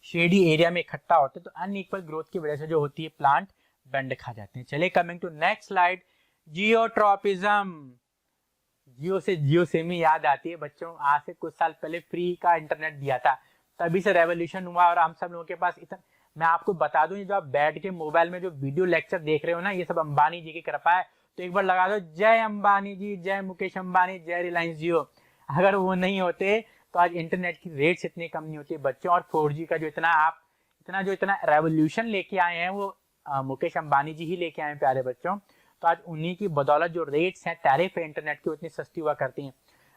शेडी एरिया में इकट्ठा होते हैं, तो अनइक्वल ग्रोथ की वजह से जो होती है प्लांट बेंड खा जाते हैं। चलिए coming to next slide, geotropism. Geo से जियोसिमी याद आती है बच्चों, आज से कुछ साल पहले फ्री का इंटरनेट दिया था, तभी से रेवोल्यूशन हुआ और हम सब लोगों के पास इतना। मैं आपको बता दूं, जो आप बैठ के मोबाइल में जो वीडियो लेक्चर देख रहे हो ना, ये सब अंबानी जी की कृपा है। तो एक बार लगा दो जय अंबानी जी, जय मुकेश अंबानी, जय रिलायंस जियो। अगर वो नहीं होते तो आज इंटरनेट की रेट्स इतनी कम नहीं होती बच्चों, और 4G का जो इतना रेवोल्यूशन लेके आए हैं वो मुकेश अंबानी जी ही लेके आए हैं प्यारे बच्चों। तो आज उन्हीं की बदौलत जो रेट्स हैं, टैरिफ है इंटरनेट की, उतनी सस्ती हुआ करती हैं।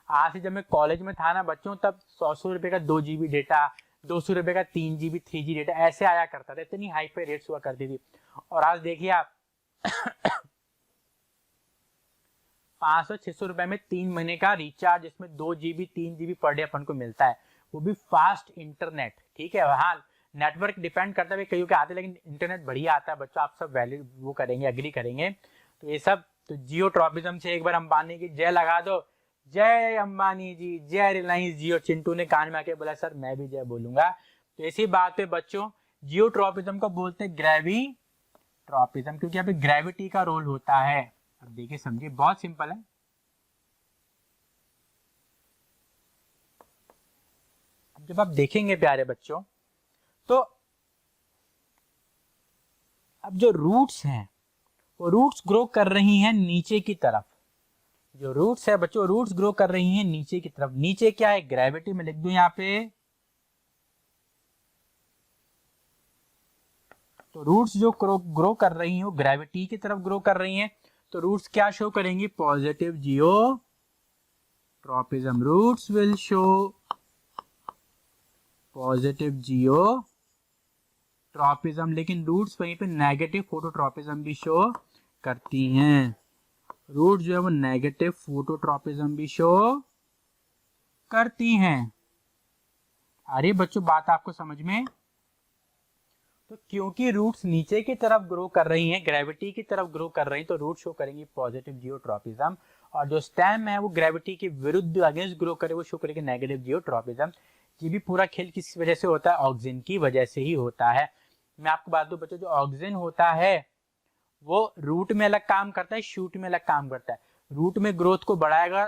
आज से जब मैं कॉलेज में था ना बच्चों, तब 100 रुपए का 2 GB डेटा, 200 रुपए का 3 GB 3G डेटा ऐसे आया करता था, इतनी हाई फाई रेट्स हुआ करती थी। और आज देखिए आप 500-600 रुपए में 3 महीने का रिचार्ज, इसमें 2 GB 3 GB पर डे अपन को मिलता है, वो भी फास्ट इंटरनेट। ठीक है, हाँ नेटवर्क डिपेंड करता है कईयों के आते, लेकिन इंटरनेट बढ़िया आता है बच्चों, आप सब वैलिड वो करेंगे, एग्री करेंगे। तो ये सब तो जियोट्रॉपिज्म से एक बार अंबानी की जय लगा दो, जय अंबानी जी, जय रिलायंस जियो। चिंटू ने कान में आके बोला सर मैं भी जय बोलूंगा। तो इसी बात पे बच्चों, जियोट्रॉपिज्म को बोलते हैं ग्रेविट्रॉपिज्म, क्योंकि यहाँ पे ग्रेविटी का रोल होता है। अब देखिए समझिए, बहुत सिंपल है। अब जब आप देखेंगे प्यारे बच्चों, तो अब जो रूट्स हैं वो रूट्स ग्रो कर रही हैं नीचे की तरफ। जो रूट्स है बच्चों, रूट्स ग्रो कर रही हैं नीचे की तरफ। नीचे क्या है? ग्रेविटी। में लिख दूं यहां पे, तो रूट्स जो ग्रो कर रही हैं वो ग्रेविटी की तरफ ग्रो कर रही हैं। तो रूट्स क्या शो करेंगी? Positive geotropism. Roots will show positive geotropism, लेकिन रूट्स वहीं पे नेगेटिव फोटोट्रॉपिज्म भी शो करती हैं। रूट जो है वो नेगेटिव फोटोट्रॉपिज्म भी शो करती हैं। अरे बच्चों बात आपको समझ में? तो क्योंकि रूट्स नीचे की तरफ ग्रो कर रही हैं, ग्रेविटी की तरफ ग्रो कर रही हैं, तो रूट शो करेंगी पॉजिटिव जियोट्रॉपिज्म, और जो स्टेम है वो ग्रेविटी के विरुद्ध अगेंस्ट ग्रो करे वो शो करेगी नेगेटिव जियोट्रॉपिज्म। ये भी पूरा खेल किस वजह से होता है? ऑक्सीजन की वजह से ही होता है। मैं आपको बात दूं बच्चों, जो ऑक्सीजन होता है वो रूट में अलग काम करता है, शूट में अलग काम करता है। रूट में ग्रोथ को बढ़ाएगा,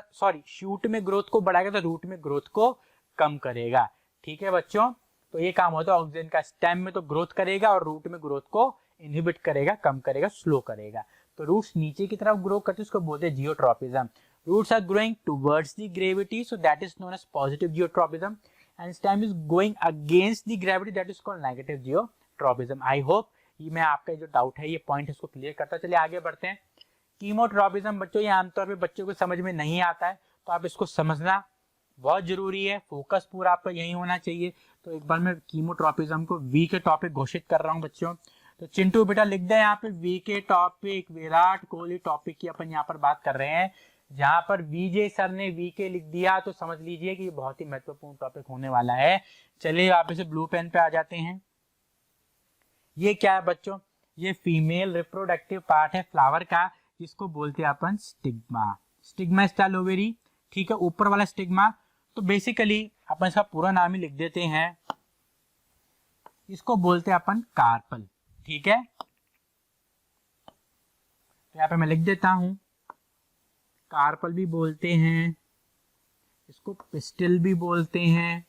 शूट में ग्रोथ को बढ़ाएगा तो रूट में ग्रोथ को कम करेगा। ठीक है बच्चों, तो ये काम होता है ऑक्सीजन का। स्टेम में तो ग्रोथ करेगा और रूट में ग्रोथ को इनहिबिट करेगा, कम करेगा, स्लो करेगा। तो रूट्स नीचे की तरफ ग्रो करते हैं, उसको बोलते हैं geotropism. Roots are growing towards the gravity, so that is known as positive geotropism, and stem is going against the gravity, that is called negative geotropism. I hope ये मैं आपका जो डाउट है, ये पॉइंट इसको क्लियर करता। चलिए आगे बढ़ते हैं। कीमोट्रॉपिज्म बच्चों, ये आमतौर पे बच्चों को समझ में नहीं आता है, तो आप इसको समझना बहुत जरूरी है, फोकस पूरा आपका यही होना चाहिए। तो एक बार मैं कीमोट्रॉपिज्म को वी के टॉपिक घोषित कर रहा हूँ बच्चों। तो चिंटू बेटा लिख दे यहाँ पे वी के टॉपिक, विराट कोहली टॉपिक की अपन यहाँ पर बात कर रहे हैं। जहां पर विजय सर ने वी के लिख दिया तो समझ लीजिए कि ये बहुत ही महत्वपूर्ण टॉपिक होने वाला है। चलिए आप इसे ब्लू पेन पे आ जाते हैं। ये क्या है बच्चों? ये फीमेल रिप्रोडक्टिव पार्ट है फ्लावर का, जिसको बोलते हैं अपन स्टिग्मा। स्टिग्मा स्टाइल ओवेरी, ठीक है, ऊपर वाला स्टिग्मा। तो बेसिकली अपन इसका पूरा नाम ही लिख देते हैं, इसको बोलते हैं अपन कार्पल। ठीक है, तो यहाँ पे मैं लिख देता हूं, कार्पल भी बोलते हैं, इसको पिस्टिल भी बोलते हैं,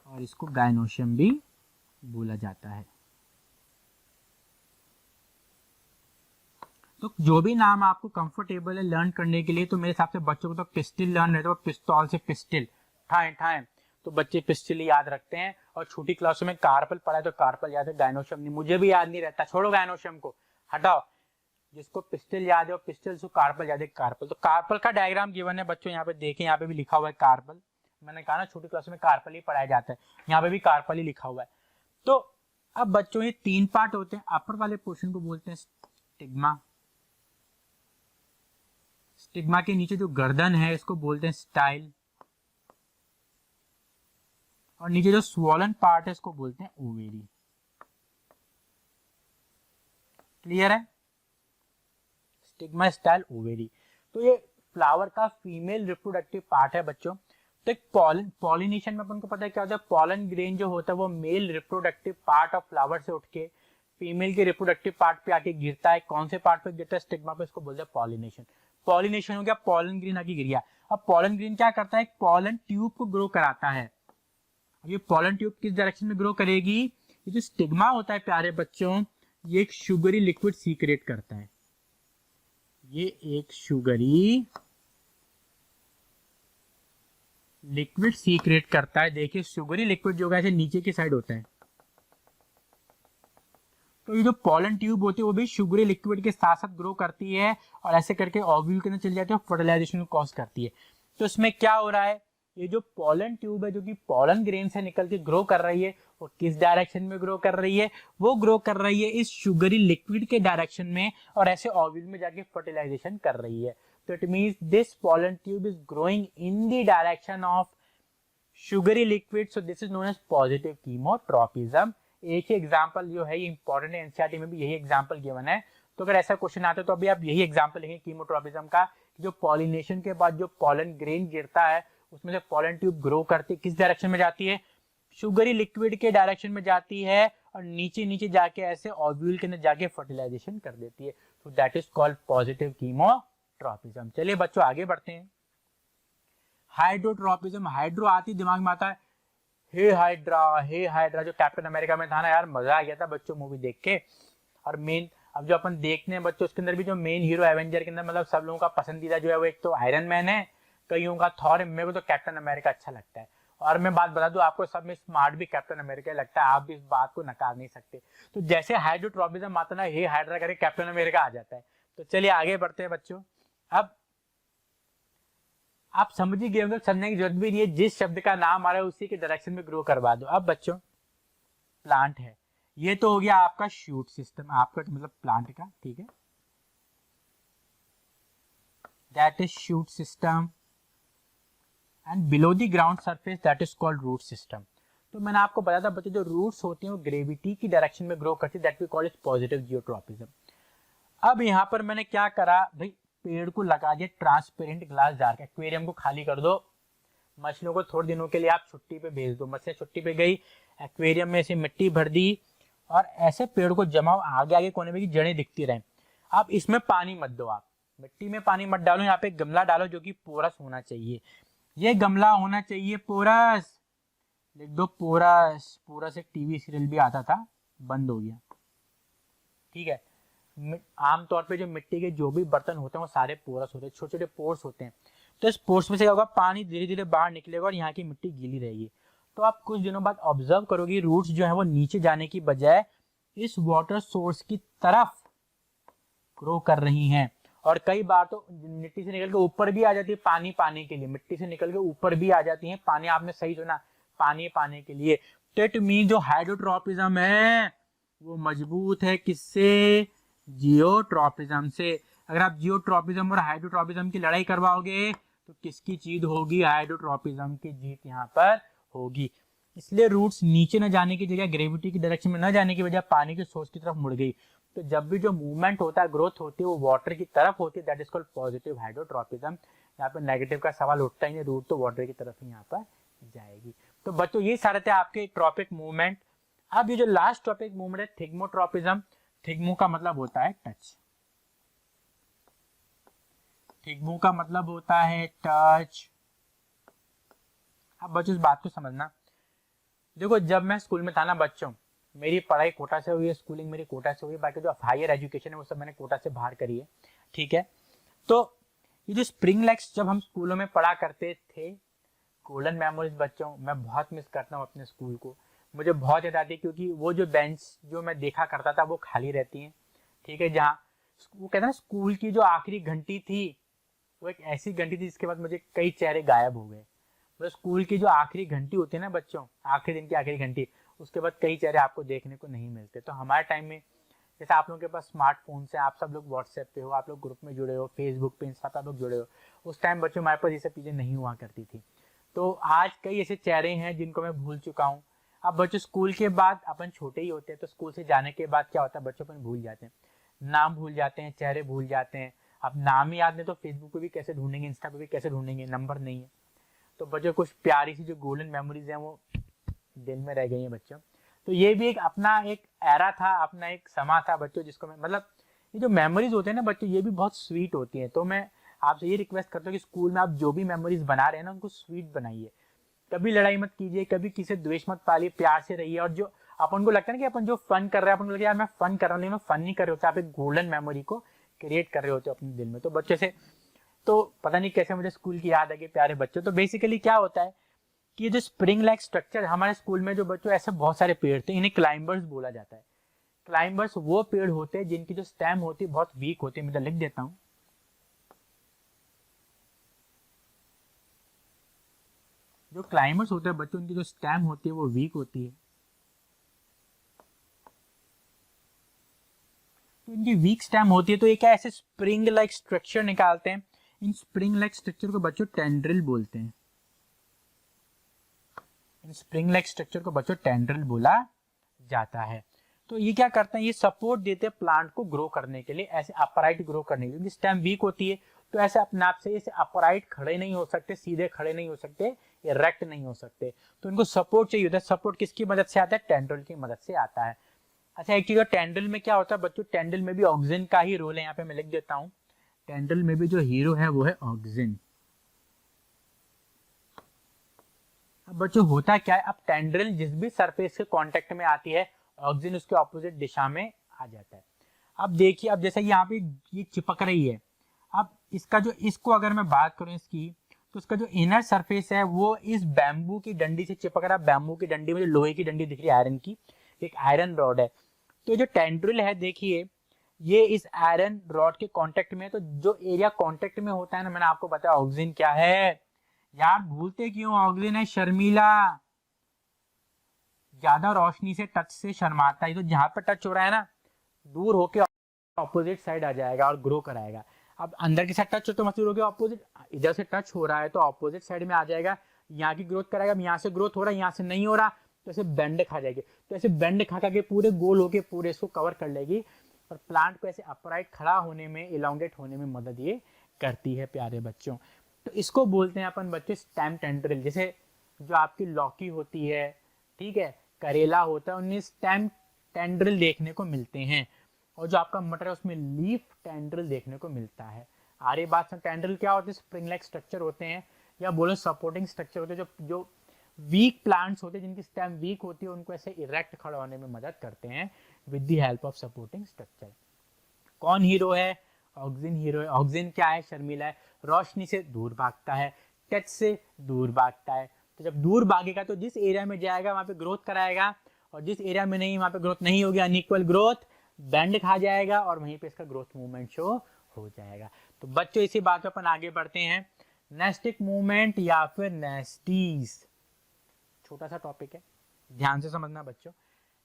और इसको गायनोशियम भी बोला जाता है। तो जो भी नाम आपको कंफर्टेबल है लर्न करने के लिए, तो मेरे हिसाब से बच्चों को तो पिस्टिल लर्न रहता है, पिस्तौल से पिस्टिल, ठाए तो बच्चे पिस्टिल याद रखते हैं। और छोटी क्लासों में कार्पल पढ़ा है तो कार्पल याद है, गायनोशियम नहीं। मुझे भी याद नहीं रहता, छोड़ो गायनोशियम को, हटाओ। जिसको पिस्टिल याद है, पिस्टिल से कार्पल याद है, कार्पल। तो कार्पल का डायग्राम गिवन है बच्चों, यहाँ पे देखें, यहाँ पे भी लिखा हुआ है कार्पल। मैंने कहा ना छोटी क्लास में कार्पल ही पढ़ाया जाता है, यहाँ पे भी कार्पल ही लिखा हुआ है। तो अब बच्चों ये 3 पार्ट होते हैं, अपर वाले पोर्शन को बोलते हैं स्टिग्मा, स्टिग्मा के नीचे जो गर्दन है इसको बोलते हैं स्टाइल, और नीचे जो स्वॉलन पार्ट है इसको बोलते हैं ओवेरी। क्लियर है? Stigma, style, ovary. तो ये फ्लावर का फीमेल रिप्रोडक्टिव पार्ट है बच्चों। तो एक पॉलिनेशन में अपन को पता है क्या होता है, पॉलन ग्रेन जो होता है वो male reproductive part of flower से उठ के फीमेल के रिप्रोडक्टिव पार्ट पे आके गिरता है। कौन से पार्ट पे गिरता है? स्टिग्मा पे। इसको बोलते हैं पॉलिनेशन। पॉलिनेशन हो गया, पॉलन ग्रेन आके गिर गया। अब पॉलन ग्रेन क्या करता है? पॉलन ट्यूब को ग्रो कराता है। ये पॉलन ट्यूब किस डायरेक्शन में ग्रो करेगी? ये जो स्टिग्मा होता है प्यारे बच्चों, ये एक शुगरी लिक्विड सीक्रेट करता है। ये एक शुगरी लिक्विड सीक्रेट करता है। देखिए शुगरी लिक्विड जो है नीचे की साइड होता है। तो ये जो पॉलन ट्यूब होती है वो भी शुगरी लिक्विड के साथ साथ ग्रो करती है और ऐसे करके ओव्यूल के अंदर चली जाती है और फर्टिलाइजेशन को कॉज करती है। तो इसमें क्या हो रहा है, ये जो पॉलन ट्यूब है जो कि पॉलन ग्रेन से निकल के ग्रो कर रही है, वो किस डायरेक्शन में ग्रो कर रही है? वो ग्रो कर रही है इस शुगरी लिक्विड के डायरेक्शन में और ऐसे ओव्यूल में जाके फर्टिलाइजेशन कर रही है। तो it means this pollen tube is growing in the direction of sugary liquid, so this is known as positive chemotropism. एक ही एग्जांपल जो है ये इंपॉर्टेंट है, एनसीईआरटी में भी यही एग्जांपल गिवन है। तो अगर ऐसा क्वेश्चन आता है तो अभी आप यही एग्जांपल लिखेंगे कीमोट्रॉपिज्म का, जो पॉलिनेशन के बाद जो पॉलन ग्रेन गिरता है उसमें से पॉलन ट्यूब ग्रो करती, किस डायरेक्शन में जाती है? शुगरी लिक्विड के डायरेक्शन में जाती है और नीचे नीचे जाके ऐसे ओव्यूल के अंदर जाके फर्टिलाइजेशन कर देती है। तो that is called positive chemotropism. चलिए बच्चों आगे बढ़ते हैं। हाइड्रोट्रॉपिज्म, हाइड्रो आती दिमाग में आता है हे हाइड्रा, जो कैप्टन अमेरिका में था ना यार, मजा आ गया था बच्चों मूवी देख के। और मेन अब जो अपन देखते हैं बच्चों, उसके अंदर भी जो मेन हीरो एवेंजर के अंदर मतलब सब लोगों का पसंदीदा जो है वो एक तो आयरन मैन है, कईयों का थॉर है, मेरे को तो कैप्टन अमेरिका अच्छा लगता है। और मैं बात बता दूं आपको, सब में स्मार्ट भी कैप्टन अमेरिका लगता है, आप भी इस बात को नकार नहीं सकते। तो जैसे हाइड्रोट्रॉपिज्म आता ना, हे हाइड्रा करे कैप्टन अमेरिका आ जाता है। तो चलिए आगे बढ़ते हैं बच्चों। अब आप समझ ही गए होंगे, समझने की जरूरत भी नहीं है, जिस शब्द का नाम आ रहा है उसी के डायरेक्शन में ग्रो करवा दो। अब बच्चों प्लांट है, ये तो हो गया आपका शूट सिस्टम, आपका मतलब प्लांट का, ठीक है, that is shoot system and below the ground surface that is called root system. तो मैंने आपको बताया था बच्चों, जो रूट्स होती हैं वो ग्रेविटी की डायरेक्शन में ग्रो करती है, that we call is positive geotropism. अब यहाँ पर मैंने क्या करा भाई, पेड़ को लगा दिया ट्रांसपेरेंट ग्लास जार के, एक्वेरियम को खाली कर दो, मछलियों को थोड़े दिनों के लिए आप छुट्टी पे भेज दो। मछलियां छुट्टी पे गई, एक्वेरियम में से मिट्टी भर दी और ऐसे पेड़ को जमाओ, आगे आगे कोने में की जड़ें दिखती रहें। अब इसमें पानी मत दो, आप मिट्टी में पानी मत डालो, यहाँ पे गमला डालो जो कि पोरस होना चाहिए। ये गमला होना चाहिए पोरस, लिख दो पोरस। पोरस एक टीवी सीरियल भी आता था, बंद हो गया, ठीक है। आमतौर पे जो मिट्टी के जो भी बर्तन होते हैं वो सारे पोरस होते हैं, छोटे छोटे पोर्स होते हैं। तो इस पोर्स में से क्या होगा, पानी धीरे धीरे बाहर निकलेगा और यहाँ की मिट्टी गीली रहेगी। तो आप कुछ दिनों बाद ऑब्जर्व करोगे रूट्स जो है वो नीचे जाने की बजाय इस वाटर सोर्स की तरफ ग्रो कर रही हैं, और कई बार तो मिट्टी से निकल के ऊपर भी आ जाती है पानी पाने के लिए, मिट्टी से निकल के ऊपर भी आ जाती है पानी, आपने सही सुना, पानी पाने के लिए। तो इट मीन जो हाइड्रोट्रॉपिज्म है वो मजबूत है किससे? जियोट्रॉपिज्म से। अगर आप जियोट्रॉपिज्म और हाइड्रोट्रॉपिज्म की लड़ाई करवाओगे तो किसकी जीत होगी? हाइड्रोट्रॉपिज्म की जीत यहाँ पर होगी। इसलिए रूट्स नीचे न जाने की जगह, ग्रेविटी की डायरेक्शन में न जाने की वजह पानी के सोर्स की तरफ मुड़ गई। तो जब भी जो मूवमेंट होता है, ग्रोथ होती है, वो वाटर की तरफ होती है, that is called positive hydrotropism. यहाँ पे नेगेटिव का सवाल उठता ही नहीं, रूट तो वाटर की तरफ ही यहाँ पर जाएगी। तो बच्चों ये सारे थे आपके ट्रॉपिक मूवमेंट। अब ये जो लास्ट ट्रॉपिक मूवमेंट है थिग्मोट्रॉपिज्म, थिग्मो का मतलब होता है टच, थिग्मो का मतलब होता है टच। अब बच्चों इस बात को समझना, देखो जब मैं स्कूल में था ना बच्चों, मेरी पढ़ाई कोटा से हुई है, स्कूलिंग मेरी कोटा से हुई है, बाकी जो हायर एजुकेशन है वो सब मैंने कोटा से बाहर करी है, ठीक है। तो ये जो स्प्रिंग लेग्स जब हम स्कूलों में पढ़ा करते थे, गोल्डन मेमोरीज बच्चों, मैं बहुत मिस करता हूँ अपने स्कूल को, मुझे बहुत याद आती है, क्योंकि वो जो बेंच जो मैं देखा करता था वो खाली रहती है, ठीक है। जहाँ वो कहते हैं ना स्कूल की जो आखिरी घंटी थी वो एक ऐसी घंटी थी जिसके बाद मुझे कई चेहरे गायब हो गए, मतलब स्कूल की जो आखिरी घंटी होती है ना बच्चों, आखिरी दिन की आखिरी घंटी, उसके बाद कई चेहरे आपको देखने को नहीं मिलते। तो हमारे टाइम में जैसे आप लोगों के पास स्मार्टफोन है, आप सब लोग व्हाट्सएप पे हो, आप लोग ग्रुप में जुड़े हो, फेसबुक पे, इंस्टा पे आप लोग जुड़े हो, उस टाइम बच्चों हमारे पास ये सब चीज़ें नहीं हुआ करती थी। तो आज कई ऐसे चेहरे हैं जिनको मैं भूल चुका हूँ। अब बच्चों स्कूल के बाद अपन छोटे ही होते हैं, तो स्कूल से जाने के बाद क्या होता है, बच्चों अपन भूल जाते हैं, नाम भूल जाते हैं, चेहरे भूल जाते हैं। अब नाम ही याद नहीं तो फेसबुक पे भी कैसे ढूंढेंगे, इंस्टा पे भी कैसे ढूंढेंगे, नंबर नहीं है। तो बच्चों कुछ प्यारी सी जो गोल्डन मेमोरीज हैं वो दिल में रह गई हैं बच्चों। तो ये भी एक अपना एक एरा था, अपना एक समा था बच्चों, जिसको मैं मतलब ये जो मेमोरीज होते हैं ना बच्चों, ये भी बहुत स्वीट होती हैं। तो मैं आपसे ये रिक्वेस्ट करता हूँ कि स्कूल में आप जो भी मेमोरीज बना रहे हैं ना, उनको स्वीट बनाइए। कभी लड़ाई मत कीजिए, कभी किसी से द्वेष मत पालिए, प्यार से रहिए। और जो अपन को लगता है ना कि अपन जो फन कर रहे हैं, अपन को लगता है यार मैं फन कर रहा हूँ, लेकिन फन नहीं कर रहे होते, आप एक गोल्डन मेमोरी को क्रिएट कर रहे होते हो अपने दिल में। तो बच्चों से तो पता नहीं कैसे मुझे स्कूल की याद आ गई प्यारे बच्चों। तो बेसिकली क्या होता है कि ये जो स्प्रिंग लाइक स्ट्रक्चर हमारे स्कूल में जो बच्चों ऐसे बहुत सारे पेड़ थे, इन्हें क्लाइंबर्स बोला जाता है। क्लाइंबर्स वो पेड़ होते हैं जिनकी जो स्टेम होती है बहुत वीक होती है। मैं लिख देता हूँ, जो क्लाइंबर्स होते हैं बच्चों, उनकी जो स्टेम होती है वो वीक होती है। तो इनकी वीक स्टेम होती है, तो ये क्या ऐसे स्प्रिंग लाइक स्ट्रक्चर निकालते हैं। इन स्प्रिंग लाइक स्ट्रक्चर को बच्चों टेंड्रिल बोलते हैं। इन स्प्रिंग लाइक स्ट्रक्चर को बच्चों टेंड्रिल बोला जाता है। तो ये क्या करते हैं, ये सपोर्ट देते हैं प्लांट को ग्रो करने के लिए, ऐसे अपराइट ग्रो करने के लिए। स्टेम वीक होती है तो ऐसे अपने आप से ऐसे अपराइट खड़े नहीं हो सकते, सीधे खड़े नहीं हो सकते, इरेक्ट नहीं हो सकते। तो इनको सपोर्ट चाहिए होता है। सपोर्ट किसकी मदद से आता है, टेंड्रिल की मदद से आता है। अच्छा एक चीज, टेंड्रिल में क्या होता है बच्चों, टेंड्रिल में भी ऑक्सीजन का ही रोल है। यहाँ पे मैं लिख देता हूँ, टेंड्रिल में भी जो हीरो है वो है ऑक्सीजन। अब बच्चों होता क्या है, अब टेंड्रिल जिस भी सरफेस के कांटेक्ट में आती है, ऑक्सीजन उसके ऑपोजिट दिशा में आ जाता है। अब देखिए, अब जैसे यहाँ पे ये चिपक रही है, अब इसका जो, इसको अगर मैं बात करूं इसकी, तो इसका जो इनर सरफेस है वो इस बैम्बू की डंडी से चिपक रहा है। बैम्बू की डंडी में जो लोहे की डंडी दिख रही है आयरन की, एक आयरन रॉड है। तो जो टेंड्रिल है देखिए, ये इस आयरन रॉड के कांटेक्ट में है। तो जो एरिया कांटेक्ट में होता है ना, मैंने आपको बताया ऑक्सीजन क्या है यार, भूलते क्यों, ऑक्सीजन है शर्मीला, ज्यादा रोशनी से टच से शर्माता है। तो जहां पर टच हो रहा है ना, दूर होके ऑपोजिट साइड आ जाएगा और ग्रो कराएगा। अब अंदर की साइड टच हो तो मत हो गया ऑपोजिट, इधर से टच हो रहा है तो ऑपोजिट साइड में आ जाएगा, यहाँ की ग्रोथ कराएगा। यहाँ से ग्रोथ हो रहा है, यहाँ से नहीं हो रहा, तो ऐसे बेंड खा जाएगी। तो ऐसे बेंड खा के पूरे गोल होके पूरे इसको कवर कर लेगी और प्लांट को ऐसे अपराइट खड़ा होने में, इलोंगेट होने में मदद ये करती है प्यारे बच्चों। तो इसको बोलते हैं अपन बच्चे स्टेम टेंड्रिल। जैसे जो आपकी लौकी होती है, ठीक है, करेला होता है, उनमें स्टेम टेंड्रिल देखने को मिलते हैं। और जो आपका मटर है उसमें लीफ टेंड्रिल देखने को मिलता है। आरे बात से, टेंड्रिल क्या होते हैं, स्प्रिंग लाइक स्ट्रक्चर होते हैं, या बोलो सपोर्टिंग स्ट्रक्चर होते हैं, जो वीक प्लांट्स होते हैं, जिनकी स्टेम वीक होती है, उनको ऐसे इरेक्ट खड़ा होने में मदद करते हैं with the help of supporting structure. कौन हीरो है, ऑक्सीजन हीरो है। ऑक्सीजन क्या है, शर्मीला है, रोशनी से दूर भागता है, टच से दूर भागता है। तो जब दूर भागेगा तो जिस एरिया में जाएगा वहां पे ग्रोथ कराएगा, और जिस एरिया में नहीं वहां पे ग्रोथ नहीं होगी, अनइक्वल ग्रोथ, बैंड खा जाएगा और वहीं पे इसका ग्रोथ मूवमेंट शो हो जाएगा। तो बच्चों इसी बात पे अपन आगे बढ़ते हैं, नेस्टिक मूवमेंट या फिर नेस्टीज। छोटा सा टॉपिक है, ध्यान से समझना बच्चों।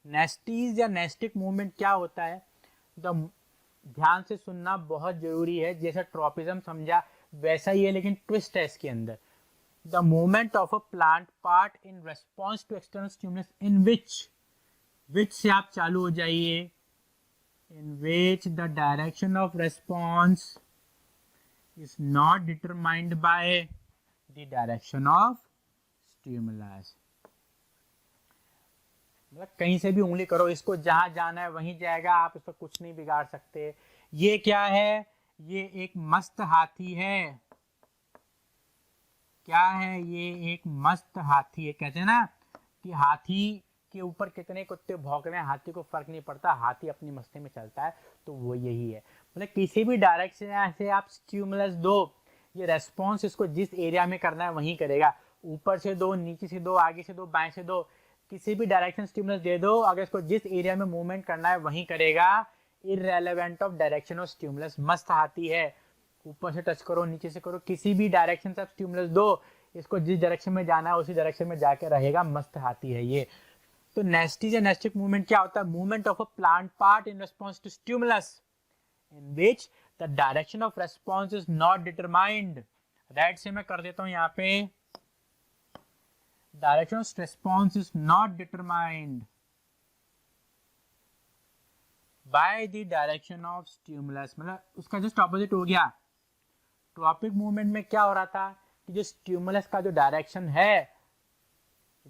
नेस्टीज या नेस्टिक मूवमेंट क्या होता है, ध्यान से सुनना बहुत जरूरी है। जैसा ट्रॉपिज्म समझा वैसा ही है, लेकिन ट्विस्ट है इसके अंदर। The movement of a plant part in response to external stimulus in which से आप चालू हो जाइए, in which the direction of response is not determined by the direction of stimulus. मतलब कहीं से भी उंगली करो, इसको जहां जाना है वहीं जाएगा, आप इसको कुछ नहीं बिगाड़ सकते। ये क्या है, ये एक मस्त हाथी है। क्या है, ये एक मस्त हाथी है। कहते हैं ना कि हाथी के ऊपर कितने कुत्ते भौंक रहे हैं, हाथी को फर्क नहीं पड़ता, हाथी अपनी मस्ती में चलता है। तो वो यही है, मतलब किसी भी डायरेक्शन से आप स्टिमुलस दो, ये रेस्पॉन्स इसको जिस एरिया में करना है वहीं करेगा। ऊपर से दो, नीचे से दो, आगे से दो, बाएं से दो, किसी भी डायरेक्शन स्टिमुलस दे दो, अगर इसको जिस एरिया में मूवमेंट करना है वहीं करेगा, irrelevant of direction of stimulus. मस्त हाथी है, ऊपर से टच करो, नीचे से करो, किसी भी डायरेक्शन से आप स्टिमुलस दो, इसको जिस डायरेक्शन में जाना है उसी डायरेक्शन में जाके रहेगा। मस्त हाथी है ये। तो नेस्टीज या नेस्टिक मूवमेंट क्या होता है? Movement of a plant part in response to stimulus in which the direction of response is not determined। Right से मैं कर देता हूं यहाँ पे, direction of response is not determined by the direction of stimulus। मतलब उसका जस्ट ऑपोजिट हो गया। ट्रॉपिक मूवमेंट में क्या हो रहा था कि जो स्टिमुलस का जो डायरेक्शन है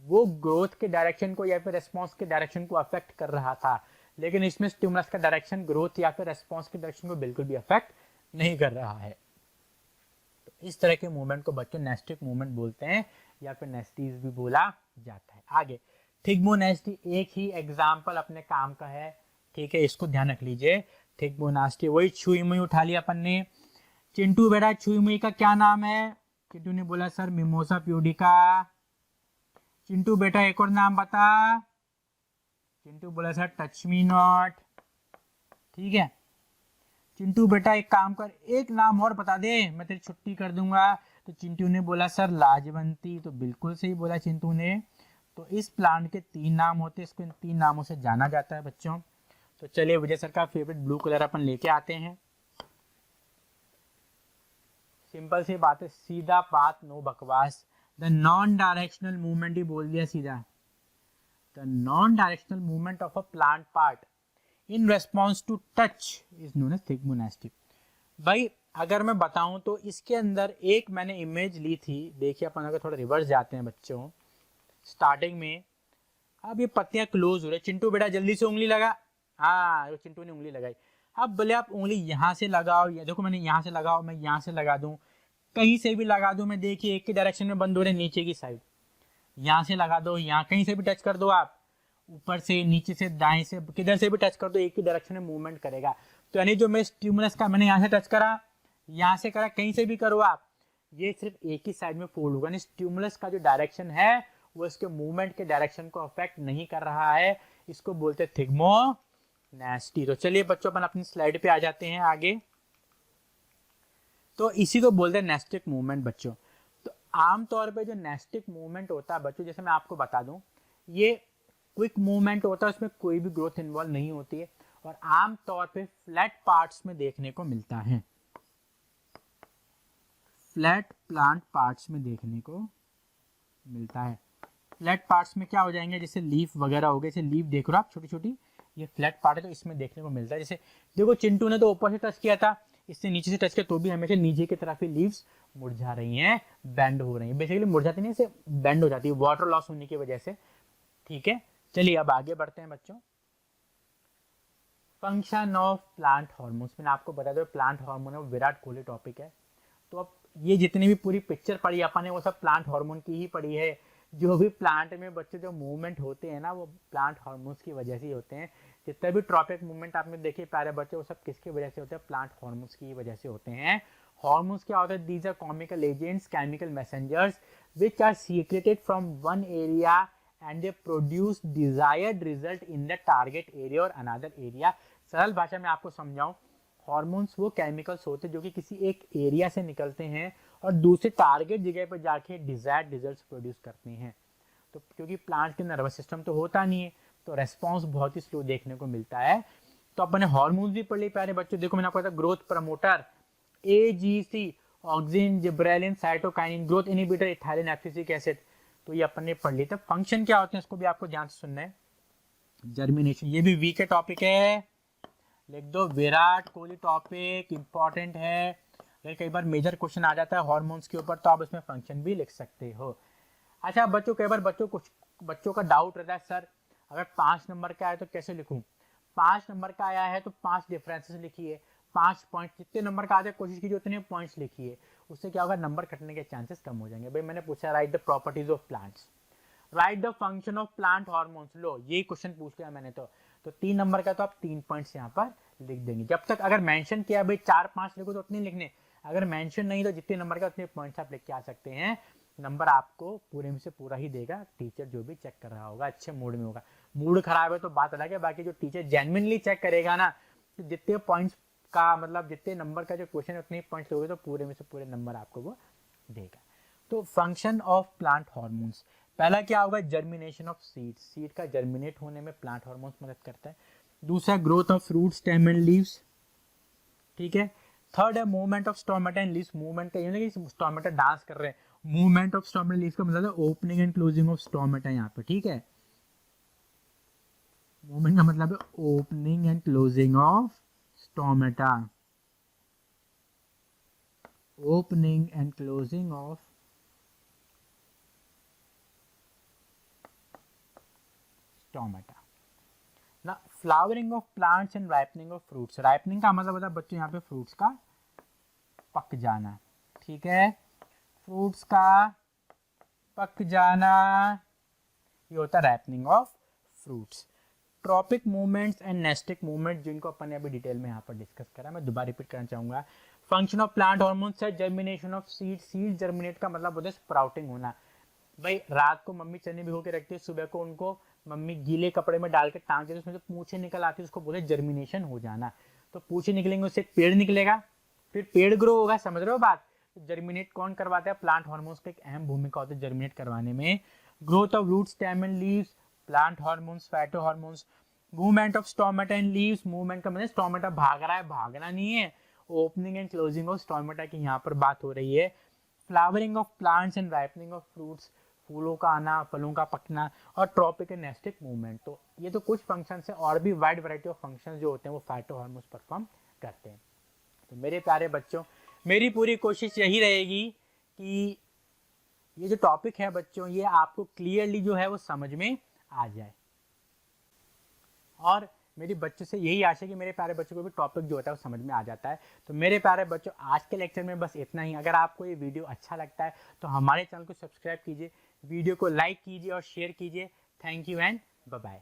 वो ग्रोथ के डायरेक्शन को या फिर रेस्पॉन्स के डायरेक्शन को अफेक्ट कर रहा था, लेकिन इसमें स्टिमुलस का डायरेक्शन ग्रोथ या फिर रेस्पॉन्स के डायरेक्शन को बिल्कुल भी अफेक्ट नहीं कर रहा है। तो इस तरह के मूवमेंट को बच्चों नेस्टिक मूवमेंट बोलते हैं या फिर नेस्टीज भी बोला जाता है। आगे थिग्मोनेस्टी एक ही एग्जाम्पल अपने काम का है, ठीक है, इसको ध्यान रख लीजिए। थिग्मोनेस्टी वही छुई मुई उठा लिया अपन ने। चिंटू बेटा छुई मुई का क्या नाम है? चिंटू ने बोला सर मिमोसा प्यूडिका। चिंटू बेटा एक और नाम बता। चिंटू बोला सर टच मी नॉट। ठीक है चिंटू बेटा एक काम कर, एक नाम और बता दे, मैं तेरी छुट्टी कर दूंगा। तो चिंटू ने बोला सर लाजवंती। तो बिल्कुल सही बोला चिंटू ने। तो इस प्लांट के 3 नाम होते हैं, इसको इन 3 नामों से जाना जाता है बच्चों। तो चलिए विजय सर का फेवरेट ब्लू कलर अपन लेके आते हैं। सिंपल सी बात है, सीधा बात, नो बकवास। द नॉन डायरेक्शनल मूवमेंट ही बोल दिया सीधा। The non directional movement of a plant part in response to touch is known as thigmonasty. भाई अगर मैं बताऊं तो इसके अंदर एक मैंने इमेज ली थी, देखिए अपन अगर थोड़ा रिवर्स जाते हैं बच्चों, स्टार्टिंग में अब ये पत्तियां क्लोज हो रही। चिंटू बेटा जल्दी से उंगली लगा। हाँ चिंटू ने उंगली लगाई। अब भले आप उंगली यहाँ से लगाओ, या देखो मैंने यहाँ से लगाओ, मैं यहाँ से लगा दूं, कहीं से भी लगा दूं, मैं देखिए एक ही डायरेक्शन में बंद हो रहे नीचे की साइड। यहाँ से लगा दो, यहाँ कहीं से भी टच कर दो आप, ऊपर से नीचे से दाएं से किधर से भी टच कर दो, एक ही डायरेक्शन में मूवमेंट करेगा। तो यानी जो मैं स्टिमुलस का मैंने यहाँ से टच करा, यहाँ से करा, कहीं से भी करो आप, ये सिर्फ एक ही साइड में फोल्ड होगा। यानी स्टिमुलस का जो डायरेक्शन है वो इसके मूवमेंट के डायरेक्शन को अफेक्ट नहीं कर रहा है। इसको बोलते हैं थिग्मोनेस्टी। तो चलिए बच्चों अपन अपनी स्लाइड पे आ जाते हैं आगे। तो इसी को बोलते हैं नेस्टिक मूवमेंट बच्चों। तो आमतौर पे जो नेस्टिक मूवमेंट होता है बच्चों, जैसे मैं आपको बता दूं, ये क्विक मूवमेंट होता है, उसमें कोई भी ग्रोथ इन्वॉल्व नहीं होती है और आमतौर पे फ्लैट पार्ट्स में देखने को मिलता है। फ्लैट प्लांट पार्ट्स में देखने को मिलता है। फ्लैट पार्ट्स में क्या हो जाएंगे, जैसे लीफ वगैरह हो गए, जैसे लीफ देख रहे हो आप छोटी छोटी, ये फ्लैट पार्ट है तो इसमें देखने को मिलता है। जैसे देखो चिंटू ने तो ऊपर से टच किया था, इससे नीचे से टच किया तो भी हमेशा नीचे की तरफ ही लीव्स मुरझा रही हैं, बेंड हो रही हैं। बेसिकली मुरझाती नहीं, इसे बेंड हो जाती है वाटर लॉस होने की वजह से। ठीक है चलिए अब आगे बढ़ते हैं बच्चों। फंक्शन ऑफ प्लांट हार्मोन्स, मैंने आपको बता दो प्लांट हार्मोन है वो विराट कोहली टॉपिक है। तो अब ये जितनी भी पूरी पिक्चर पढ़ी अपन ने वो सब प्लांट हार्मोन की ही पढ़ी है। जो भी प्लांट में बच्चे जो मूवमेंट होते हैं ना वो प्लांट हार्मोन्स की वजह से ही होते हैं। जितने भी ट्रॉपिक मूवमेंट आपने देखे प्यारे बच्चे, वो सब किसकी वजह से होते हैं? प्लांट हार्मोन्स की वजह से होते हैं। हार्मोन्स क्या होते हैं? These are chemical agents, chemical messengers which are secreted from one area and they produce desired result in the target area और अनदर एरिया। सरल भाषा में आपको समझाऊं, हार्मोन्स वो केमिकल्स होते हैं जो कि किसी एक एरिया से निकलते हैं और दूसरे टारगेट जगह पर जाके डिजायर्ड रिजल्ट्स प्रोड्यूस करते हैं। तो क्योंकि प्लांट के नर्वस सिस्टम तो होता नहीं है तो रेस्पॉन्स बहुत ही स्लो देखने को मिलता है। तो अपन ने हार्मोन्स भी पढ़ ली प्यारे बच्चों। देखो मैंने आपको बताया growth promoter AGC, auxin, gibberellin, cytokinin, growth inhibitor, ethylene abscisic acid, तो ये अपन ने पढ़ ली। तो फंक्शन क्या होते हैं इसको भी आपको ध्यान से सुनना है। जर्मिनेशन, ये भी वीक टॉपिक है, लिख दो विराट कोहली टॉपिक, इंपॉर्टेंट है। अगर कई बार मेजर क्वेश्चन आ जाता है हार्मोन्स के ऊपर तो आप इसमें फंक्शन भी लिख सकते हो। अच्छा बच्चों, कई बार बच्चों का डाउट रहता है सर अगर 5 नंबर का आया तो कैसे लिखूं? 5 नंबर का आया है तो 5 डिफरेंसेस लिखिए, 5 पॉइंट, जितने नंबर का आते कोशिश कीजिए उतने पॉइंट्स लिखिए, उससे क्या होगा नंबर कटने के चांसेस कम हो जाएंगे। भाई मैंने पूछा write the properties of plants, write the function of plant hormones, लो यही क्वेश्चन पूछ लिया मैंने। तो 3 नंबर का तो आप 3 पॉइंट्स यहाँ पर लिख देंगे। जब तक अगर मेंशन किया भाई 4-5 लिखो तो उतने लिखने, अगर मेंशन नहीं तो जितने नंबर का उतने पॉइंट्स आप लिख के आ सकते हैं। नंबर आपको पूरे में से पूरा ही देगा टीचर, जो भी चेक कर रहा होगा अच्छे मूड में होगा। मूड खराब है तो बात अलग है, बाकी जो टीचर जेन्युइनली चेक करेगा ना, तो जितने पॉइंट्स का मतलब जितने नंबर का जो क्वेश्चन है उतने पॉइंट्स लोगे तो पूरे में से पूरे नंबर आपको वो देगा। तो फंक्शन ऑफ प्लांट हार्मोन्स, पहला क्या होगा, जर्मिनेशन ऑफ सीड, सीड का जर्मिनेट होने में प्लांट हार्मोन्स मदद करता है। दूसरा growth of fruit, stem and leaves, ठीक है। थर्ड है movement of stomata and leaves, movement का ये कि स्टोमेटा डांस कर रहे हैं, मूवमेंट ऑफ स्टोमेटा लीव्स का मतलब है opening and closing of stomata यहाँ पे, ठीक है। मूवमेंट का मतलब है opening and closing of stomata, opening and closing of stomata. ना flowering of plants and ripening of fruits, ripening का मतलब होता है बच्चों यहाँ पे फ्रूट्स का पक जाना, ठीक है, फ्रूट्स का पक जाना, ये होता है ripening of fruits. Tropic movements and nastic movement, जिनको अपन ने अभी डिटेल में यहाँ पर डिस्कस करा, मैं दोबारा रिपीट करना चाहूंगा। फंक्शन ऑफ प्लांट हार्मोन्स है germination of seed, seed germinate का मतलब होता है स्प्राउटिंग होना। भाई रात को मम्मी चने भिगो के रखती है, सुबह को उनको मम्मी गीले कपड़े में डाल के टांग देती है, उसमें जो पूछे निकल आती है उसको बोले जर्मिनेशन हो जाना। तो पूछे निकलेंगे उससे पेड़ निकलेगा, फिर पेड़ ग्रो होगा, समझ रहे हो बात। जर्मिनेट कौन करवाता है, प्लांट हार्मोन्स की एक अहम भूमिका होती है जर्मिनेट करवाने में। Growth of root, stem and leaves, plant hormones, phyto hormones. Movement of stomata and leaves, movement का मतलब स्टोमेटा भाग रहा है, भागना नहीं है। Opening and closing of stomata की यहाँ पर बात हो रही है। Flowering of plants and ripening of fruits, फूलों का आना, फलों का पकना। और ट्रॉपिक एंड नेस्टिक मूवमेंट, तो ये तो कुछ फंक्शन है, और भी वाइड वैरायटी ऑफ फंक्शन जो होते हैं वो फाइटो हार्मोन्स परफॉर्म करते हैं। तो मेरे प्यारे बच्चों, मेरी पूरी कोशिश यही रहेगी कि ये जो टॉपिक है बच्चों, ये आपको क्लियरली जो है वो समझ में आ जाए। और मेरी बच्चों से यही आशा है कि मेरे प्यारे बच्चों को भी टॉपिक जो होता है वो समझ में आ जाता है। तो मेरे प्यारे बच्चों, आज के लेक्चर में बस इतना ही। अगर आपको ये वीडियो अच्छा लगता है तो हमारे चैनल को सब्सक्राइब कीजिए, वीडियो को लाइक कीजिए और शेयर कीजिए। Thank you and bye bye.